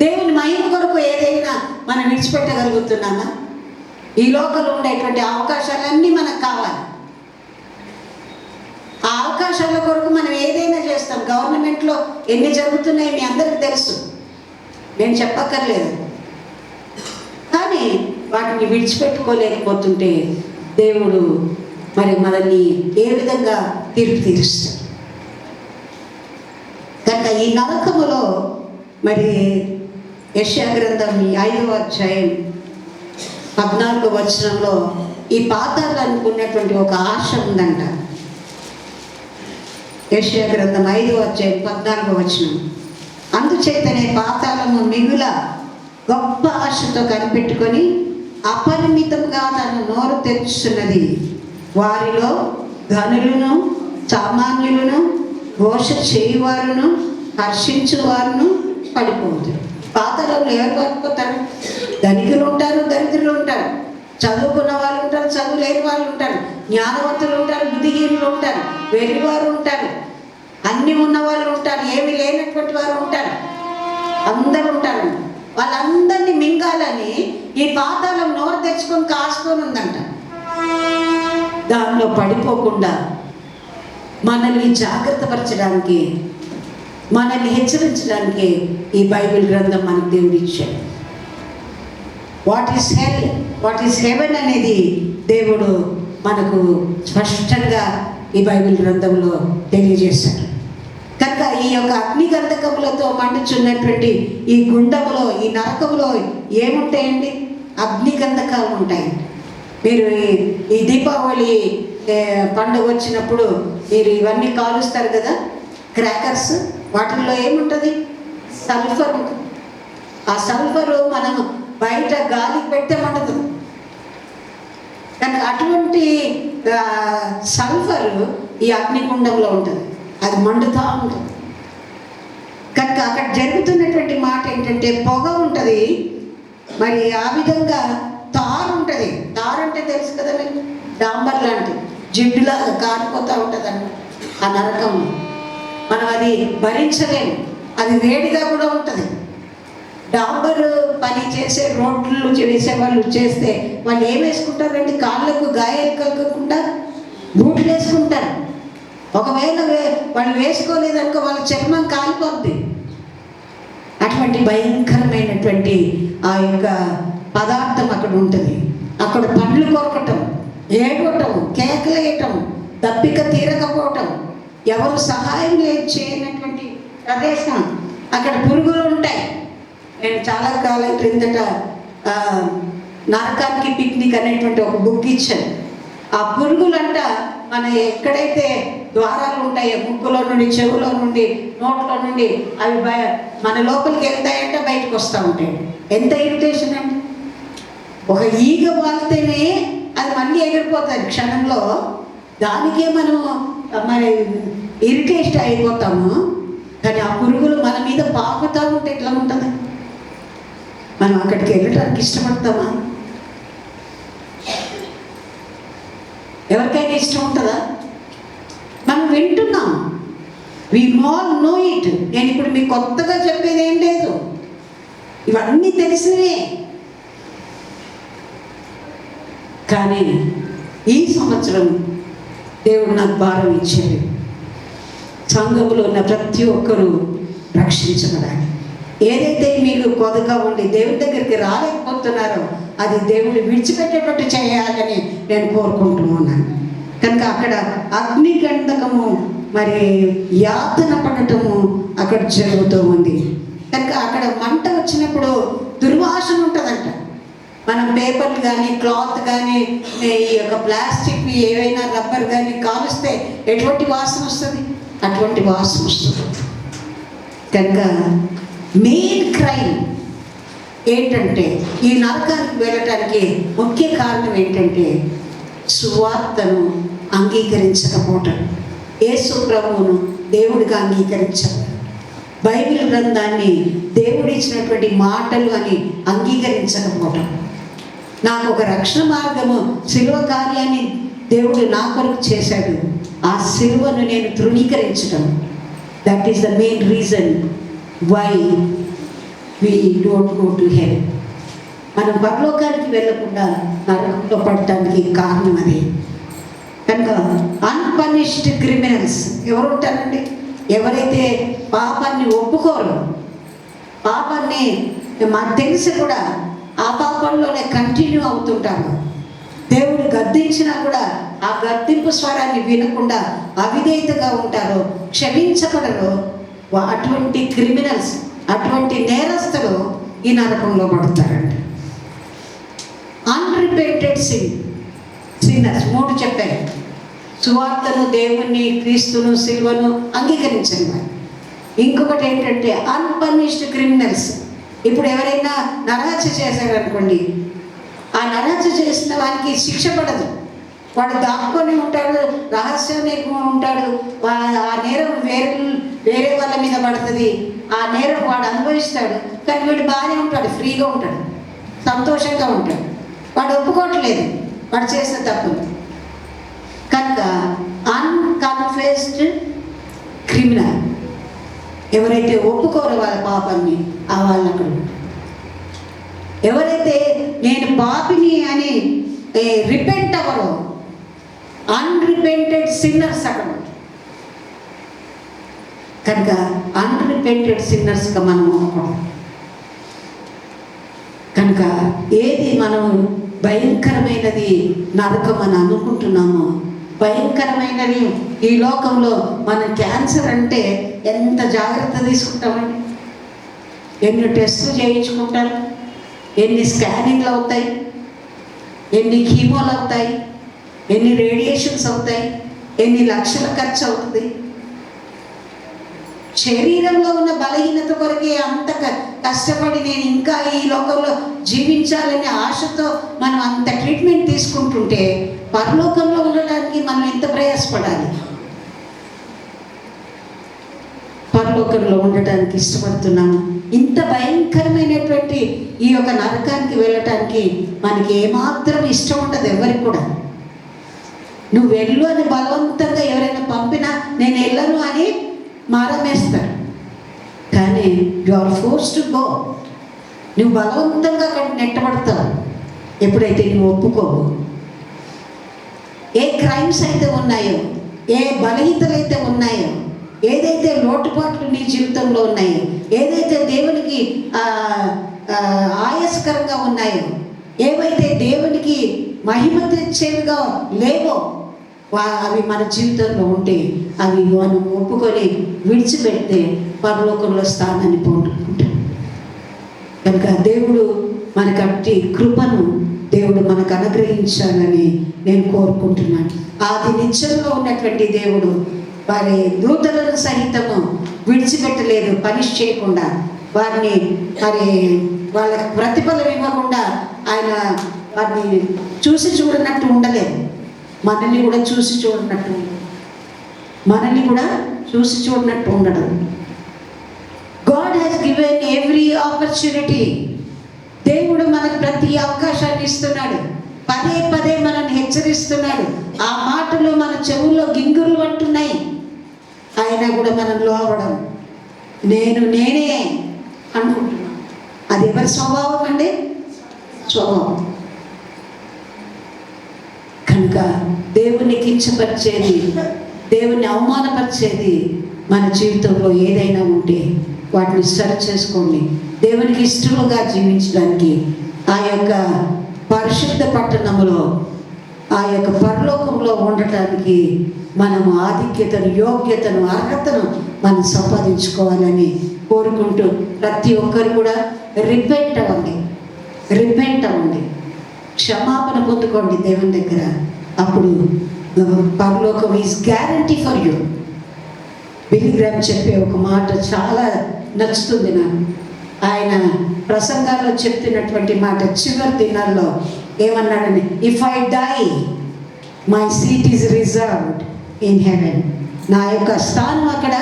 దేవుని మహిమ కొరకు ఏదైనా మనం విడిచిపెట్టగలుగుతున్నామా? ఈ లోకంలో ఉండేటువంటి అవకాశాలన్నీ మనకు కావాలి. ఆ అవకాశాల కొరకు మనం ఏదైనా చేస్తాం. గవర్నమెంట్లో ఎన్ని జరుగుతున్నాయి మీ అందరికీ తెలుసు, నేను చెప్పక్కర్లేదు. కానీ వాటిని విడిచిపెట్టుకోలేకపోతుంటే దేవుడు మరి మనల్ని ఏ విధంగా తీర్పు తీరుస్తాడు. కనుక ఈ నరకములో మరి యెషయా గ్రంథం 5వ అధ్యాయం 14వ వచనంలో ఈ పాతాళానికి ఉన్నటువంటి ఒక ఆశ ఉందంట. యెషయా గ్రంథం 5వ అధ్యాయం 14వ వచనం, అందుచేతనే పాతాళము మిగుల గొప్ప ఆశతో కనిపెట్టుకొని అపరిమితంగా తన నోరు తెరుచున్నది. వారిలో ధనులను, సామాన్యులను, ఘోష చేయువారును, హర్షించువారును పడిపోతారు. పాతాళంలో ఎవరు పడిపోతారు? ధనికులు ఉంటారు, దరిద్రులు ఉంటారు, చదువుకున్న వాళ్ళు ఉంటారు, చదువు లేని వాళ్ళు ఉంటారు, జ్ఞానవంతులు ఉంటారు, బుద్ధిహీనులు ఉంటారు, వెర్రివారు ఉంటారు, అన్నీ ఉన్న వాళ్ళు ఉంటారు, ఏమి లేనటువంటి వారు ఉంటారు, అందరూ ఉంటారు. వాళ్ళందరినీ మింగాలని ఈ పాతాళం నోరు తెచ్చుకొని కాసుకొని ఉందంట. దానిలో పడిపోకుండా మనల్ని జాగ్రత్తపరచడానికి, మనల్ని హెచ్చరించడానికి ఈ బైబిల్ గ్రంథం మనకు దేవుడు ఇచ్చాడు. What is hell, what is heaven అనేది దేవుడు మనకు స్పష్టంగా ఈ బైబిల్ గ్రంథంలో తెలియజేశాడు. కనుక ఈ యొక్క అగ్నిగంధకములతో మండుచున్నటువంటి ఈ గుండములో, ఈ నరకములో ఏముంటాయండి? అగ్నిగంధకాలు ఉంటాయి. మీరు ఈ దీపావళి పండుగ వచ్చినప్పుడు మీరు ఇవన్నీ కాలుస్తారు కదా, క్రాకర్స్, వాటిల్లో ఏముంటుంది? సల్ఫర్ ఉంటుంది. ఆ సల్ఫరు మనం బయట గాలికి పెడితే మండుతుంది. కానీ అటువంటి సల్ఫరు ఈ అగ్నిగుండంలో ఉంటుంది, అది మండుతూ ఉంటుంది. కనుక అక్కడ జరుగుతున్నటువంటి మాట ఏంటంటే పొగ ఉంటుంది, మరి ఆ విధంగా తారు ఉంటుంది. తారు అంటే తెలుసు కదా మీకు, డాంబర్ లాంటి జిడ్డులా కారిపోతూ ఉంటుంది ఆ నరకం. మనం అది భరించలేము, అది వేడిగా కూడా ఉంటుంది. డాంబర్ పని చేసే, రోడ్లు వేసే వాళ్ళు చేస్తే వాళ్ళు ఏం వేసుకుంటారండి? కాళ్ళకు గాయాలు కలగకుండా బూట్లు వేసుకుంటారు. ఒకవేళ వాళ్ళు వేసుకోలేదనుకో వాళ్ళ చర్మం కాలిపోద్ది. అటువంటి భయంకరమైనటువంటి ఆ యొక్క పదార్థం అక్కడ ఉంటుంది. అక్కడ పండ్లు కొరకటం, ఏడవటం, కేకలేయటం, దప్పిక తీరకపోవటం, ఎవరు సహాయం చేయనటువంటి ప్రదేశం. అక్కడ పురుగులు ఉంటాయి. నేను చాలా కాలం క్రిందట నరకానికి పిక్నిక్ అనేటువంటి ఒక బుక్ ఇచ్చాను. ఆ పురుగులంట మన ఎక్కడైతే ద్వారాలు ఉంటాయో, ముక్కులో నుండి, చెవులో నుండి, నోట్లో నుండి, అవి మన లోపలికి వెళ్తాయంటే బయటకు వస్తూ ఉంటాయి. ఎంత ఇరిటేషన్ అండి! ఒక ఈగ వాళ్తేనే అది మళ్ళీ ఎగిరిపోతుంది క్షణంలో. దానికే మనం మరి ఇరిటేట్ అయిపోతాము. కానీ ఆ పురుగులు మన మీద పాకుతూ ఉంటే ఎట్లా ఉంటుంది? మనం అక్కడికి వెళ్ళడానికి ఇష్టపడతామా? ఎవరికైనా ఇష్టం ఉంటుందా? మనం వింటున్నాం, వి ఆల్ నో ఇట్. నేను ఇప్పుడు మీకు కొత్తగా చెప్పేది ఏం లేదు, ఇవన్నీ తెలిసినవే. కానీ ఈ సంవత్సరం దేవుడు నాకు భారం ఇచ్చాడు, సంఘంలో ఉన్న ప్రతి ఒక్కరూ రక్షించబడాలి. ఏదైతే మీరు కొదగా ఉండి దేవుని దగ్గరికి రాలేకపోతున్నారో అది దేవుడు విడిచిపెట్టేటట్టు చేయాలని నేను కోరుకుంటున్నాను. కనుక అక్కడ అగ్నిగంధకము మరి యాతన పడటము అక్కడ జరుగుతూ ఉంది. కనుక అక్కడ మంట వచ్చినప్పుడు దుర్వాసన ఉంటుందంట. మనం పేపర్లు కానీ, క్లాత్ కానీ, ఈ యొక్క ప్లాస్టిక్ ఏవైనా రబ్బర్ కానీ కాలుస్తే ఎటువంటి వాసన వస్తుంది? అటువంటి వాసన వస్తుంది. కనుక మెయిన్ క్రైమ్ ఏంటంటే ఈ నరకానికి వెళ్ళటానికి ముఖ్య కారణం ఏంటంటే సువార్తను అంగీకరించకపోవటం. యేసు ప్రభువును దేవుడిగా అంగీకరించాలి, బైబిల్ గ్రంథాన్ని దేవుడిచ్చినటువంటి మాటలు అని అంగీకరించకపోవటం. నాకు ఒక రక్షణ మార్గము శిలువ కార్యాన్ని దేవుడు నా కొరకు చేశాడు, ఆ శిలువను నేను తృణీకరించడం. That is the main reason why we don't go to heaven. మనం పరలోకానికి వెళ్ళకుండా నరకంలో పడటానికి కారణం అది. కనుక అన్పనిష్డ్ క్రిమినల్స్ ఎవరు ఉంటారండి? ఎవరైతే పాపాన్ని ఒప్పుకోరు, పాపాన్ని మాకు తెలిసి కూడా ఆ పాపంలోనే కంటిన్యూ అవుతుంటారు. దేవుడు గద్దించినా కూడా ఆ గద్దింపు స్వరాన్ని వినకుండా అవిధేయతగా ఉంటారు, క్షమించబడరు. అటువంటి క్రిమినల్స్, అటువంటి నేరస్తులు ఈ నరకంలో పడతారండి. అన్రిపెంటెడ్ సిన్నర్స్ 3 చెప్పారు. సువార్తను, దేవుణ్ణి, క్రీస్తును, సిలువను అంగీకరించని వారు. ఇంకొకటి ఏంటంటే అన్పనిష్డ్ క్రిమినల్స్. ఇప్పుడు ఎవరైనా నరహత్య చేశారనుకోండి, ఆ నరహత్య చేసిన వారికి శిక్ష పడదు, వాడు దాక్కొని ఉంటాడు, రహస్యంగా ఉంటాడు. ఆ నేరం వేరే వాళ్ళ మీద పడుతుంది, ఆ నేరం వాడు అనుభవిస్తాడు. కానీ వీడు బాగానే ఉంటాడు, ఫ్రీగా ఉంటాడు, సంతోషంగా ఉంటాడు. వాడు ఒప్పుకోవట్లేదు వాడు చేసిన తప్పు. కనుక అన్కన్ఫెస్డ్ క్రిమినల్, ఎవరైతే ఒప్పుకోరు వాళ్ళ పాపాన్ని, ఆ వాళ్ళు అక్కడ ఉంటారు. ఎవరైతే నేను పాపిని అని రిపెంట్ అవ్వరో, అన్రిపెంటెడ్ సిన్నర్స్ అక్కడ. కనుక అన్రిపెంటెడ్ సిన్నర్స్గా మనం అవ్వకూడదు. కనుక ఏది మనం భయంకరమైనది నరకం అని అనుకుంటున్నామో, భయంకరమైనది ఈ లోకంలో మనం క్యాన్సర్ అంటే ఎంత జాగ్రత్త తీసుకుంటామండి. ఎన్ని టెస్టులు చేయించుకుంటారు, ఎన్ని స్కానింగ్లు అవుతాయి, ఎన్ని కీమోలు అవుతాయి, ఎన్ని రేడియేషన్స్ అవుతాయి, ఎన్ని లక్షల ఖర్చు అవుతుంది. శరీరంలో ఉన్న బలహీనత కొరకే అంత కష్టపడి నేను ఇంకా ఈ లోకంలో జీవించాలనే ఆశతో మనం అంత ట్రీట్మెంట్ తీసుకుంటుంటే, పరలోకంలో ఉండడానికి మనం ఎంత ప్రయాసపడాలి. పరలోకంలో ఉండటానికి ఇష్టపడుతున్నాము. ఇంత భయంకరమైనటువంటి ఈ యొక్క నరకానికి వెళ్ళటానికి మనకి ఏమాత్రం ఇష్టం ఉండదు ఎవరికి కూడా. నువ్వు వెళ్ళు అని బలవంతంగా ఎవరైనా పంపినా నేను వెళ్ళను అని మారమేస్తాడు. కానీ you are force to go. నువ్వు బలవంతంగా అక్కడ నెట్టబడతావు ఎప్పుడైతే నువ్వు ఒప్పుకోవు. ఏ క్రైమ్స్ అయితే ఉన్నాయో, ఏ బలహీనతలు అయితే ఉన్నాయో, ఏదైతే లోటుపాట్లు నీ జీవితంలో ఉన్నాయో, ఏదైతే దేవునికి ఆయాసకరంగా ఉన్నాయో, ఏవైతే దేవునికి మహిమ తెచ్చేవిగా లేవో, అవి మన జీవితంలో ఉంటే అవి మనం ఒప్పుకొని విడిచిపెడితే పరలోకంలో స్థానాన్ని పొందుకుంటాం. కనుక దేవుడు మనకట్టి కృపను దేవుడు మనకు అనుగ్రహించాలని నేను కోరుకుంటున్నాను. ఆది నిత్యంలో ఉన్నటువంటి దేవుడు వారి దూతలను సహితము విడిచిపెట్టలేదు, పనిష్ చేయకుండా వారిని వాళ్ళకి ప్రతిఫలం ఇవ్వకుండా ఆయన వారిని చూసి చూడనట్టు ఉండలేదు. మనల్ని కూడా చూసి చూడనట్టు ఉండడం. God has given every opportunity. దేవుడు మనకు ప్రతి అవకాశాన్ని ఇస్తున్నాడు, పదే పదే మనల్ని హెచ్చరిస్తున్నాడు. ఆ మాటలు మన చెవుల్లో గింగురులు అంటున్నాయి. అయినా కూడా మనం లోబడం, నేనే అనుకుంటున్నాను. అది ఎవరి స్వభావం అండి? స్వభావం. కనుక దేవుణ్ణి కించపరిచేది, దేవుణ్ణి అవమానపరిచేది మన జీవితంలో ఏదైనా ఉంటే వాటిని సరి చేసుకోండి. దేవునికి ఇష్టముగా జీవించడానికి ఆ యొక్క పరిశుద్ధ పట్టణంలో, ఆ యొక్క పరలోకంలో ఉండటానికి మనము ఆధిక్యతను, యోగ్యతను, అర్హతను మనం సంపాదించుకోవాలని కోరుకుంటూ ప్రతి ఒక్కరు కూడా రిపెంట్ అవ్వండి, క్షమాపణ పొందుకోండి దేవుని దగ్గర. అప్పుడు పరలోకం is guarantee for you. Billy Graham చెప్పే ఒక మాట చాలా నచ్చుతుంది నాకు. ఆయన ప్రసంగాల్లో చెప్తున్నటువంటి మాట చివరి దినాల్లో ఏమన్నాడని, if I die my seat is reserved in heaven. నా యొక్క స్థానం అక్కడ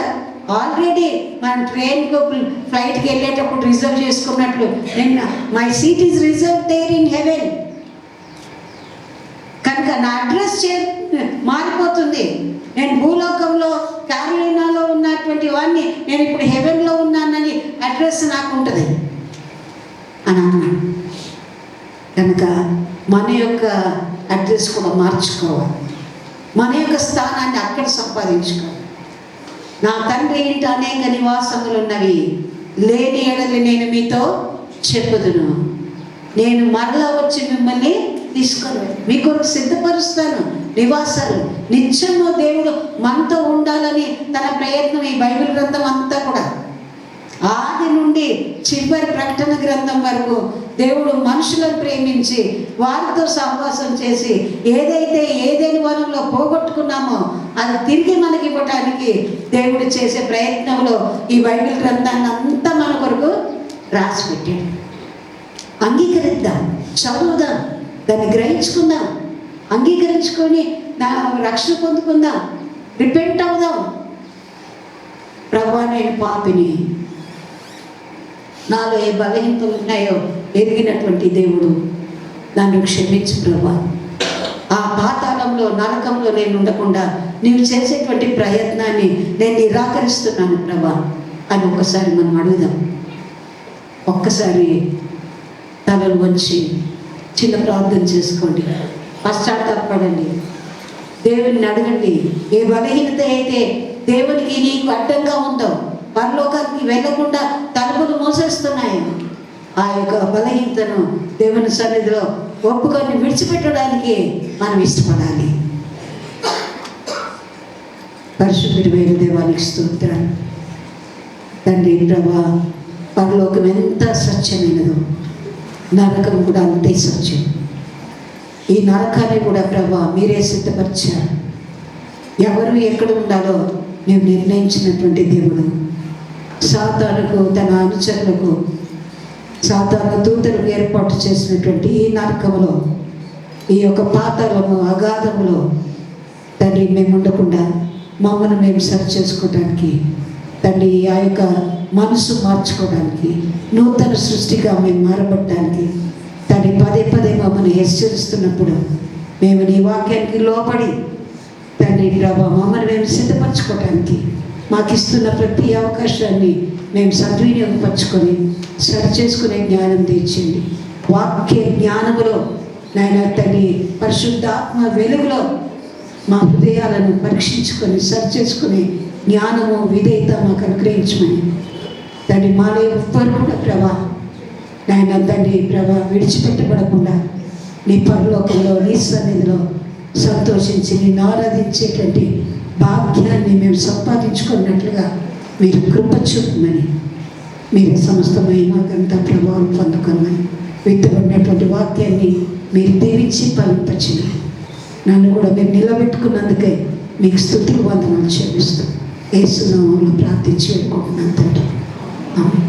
ఆల్రెడీ మనం ట్రైన్కు ఫ్లైట్కి వెళ్ళేటప్పుడు రిజర్వ్ చేసుకున్నట్లు నేను my seat is reserve there in heaven. కనుక నా అడ్రస్ మారిపోతుంది. నేను భూలోకంలో క్యారోలినాలో ఉన్నటువంటి వాడిని నేను ఇప్పుడు హెవెన్లో ఉన్నానని అడ్రస్ నాకు ఉంటుంది అని అన్నాడు. కనుక మన యొక్క అడ్రస్ కూడా మార్చుకోవాలి, మన యొక్క స్థానాన్ని అక్కడ సంపాదించుకోవాలి. నా తండ్రి ఇంట అనేక నివాసములు ఉన్నవి, లేని ఎడలి నేను మీతో చెప్పుదును. నేను మరలా వచ్చి మిమ్మల్ని తీసుకొని మీ కొరకు సిద్ధపరుస్తాను నివాసాలు. నిత్యము దేవుడు మనతో ఉండాలని తన ప్రయత్నం ఈ బైబిల్ గ్రంథం అంతా కూడా ఆది నుండి చివరి ప్రకటన గ్రంథం వరకు దేవుడు మనుషులను ప్రేమించి వారితో సహవాసం చేసి ఏదైతే ఏదేని వనంలో పోగొట్టుకున్నామో అది తిరిగి మనకి ఇవ్వటానికి దేవుడు చేసే ప్రయత్నంలో ఈ బైబిల్ గ్రంథాన్ని అంతా మన కొరకు రాసి పెట్టాడు. అంగీకరిద్దాం, చదువుదాం, దాన్ని గ్రహించుకుందాం, అంగీకరించుకొని నా రక్షణ పొందుకుందాం, రిపెంట్ అవుదాం. ప్రభువా నేను పాపిని, నాలో ఏ బలహీనతలు ఉన్నాయో ఎరిగినటువంటి దేవుడు నన్ను క్షమించు ప్రభువా. ఆ పాతాళంలో నరకంలో నేను ఉండకుండా నీవు చేసేటువంటి ప్రయత్నాన్ని నేను నిరాకరిస్తున్నాను ప్రభా అని ఒక్కసారి మనం అడుగుదాం. ఒక్కసారి తలలు వంచి చిన్న ప్రార్థన చేసుకోండి, పశ్చాత్తాపడండి, దేవుని అడగండి. ఏ బలహీనత అయితే దేవునికి నీకు అడ్డంగా ఉందో, పరలోకానికి వెళ్ళకుండా తలుపులు మూసేస్తున్నాయి, ఆ యొక్క బలహీనతను దేవుని సన్నిధిలో ఒప్పుకొని విడిచిపెట్టడానికి మనం ఇష్టపడాలి. పరిశుద్ధుడైన దేవానికి స్తోత్రాలు. తండ్రి ప్రభా, పరలోకం ఎంత స్వచ్ఛమైనదో నరకం కూడా అంతే సత్యం. ఈ నరకాన్ని కూడా ప్రభా మీరే సిద్ధపరిచారు. ఎవరు ఎక్కడ ఉండాలో మేము నిర్ణయించినటువంటి దేవుడు. సాతానుకు తన అనుచరులకు, సాతాను దూతలకు ఏర్పాటు చేసినటువంటి ఈ నరకంలో, ఈ యొక్క పాతాళము అగాధంలో తండ్రి మేము ఉండకుండా మమ్మల్ని మేము సరి చేసుకోవడానికి, తండ్రి ఆ యొక్క మనసు మార్చుకోవడానికి, నూతన సృష్టిగా మేము మారబడటానికి తండ్రి పదే పదే మమ్మల్ని హెచ్చరిస్తున్నప్పుడు మేము నీ వాక్యానికి లోబడి తండ్రి ప్రభా మమ్మల్ని మేము సిద్ధపరచుకోవడానికి మాకు ఇస్తున్న ప్రతి అవకాశాన్ని మేము సద్వినియోగపరచుకొని సరి చేసుకునే జ్ఞానం తెచ్చింది. వాక్య జ్ఞానములో నాయన తండ్రి పరిశుద్ధాత్మ వెలుగులో మా హృదయాలను పరీక్షించుకొని సరి చేసుకునే జ్ఞానము విధేయత మాకు అనుగ్రహించమని తండ్రి మాలో ఎవ్వరు కూడా ప్రభా నాయన తండ్రి ప్రభా విడిచిపెట్టబడకుండా నీ పరలోకంలో నీ సన్నిధిలో సంతోషించి నేను ఆరాధించేటువంటి భాగ్యాన్ని మేము సంపాదించుకున్నట్లుగా మీరు కృప చూపమని, మీరు సమస్తమైన గంట ప్రభావం పొందుకోమని, విత్తబడినటువంటి వాక్యాన్ని మీరు దీవించి ఫలింపచిన నన్ను కూడా మీరు నిలబెట్టుకున్నందుకే మీకు స్తుతులు వందనాలు చెల్లిస్తూ యేసు నామములో ప్రార్థించి వేడుకుంటున్నాను తండ్రి. ఆమేన్.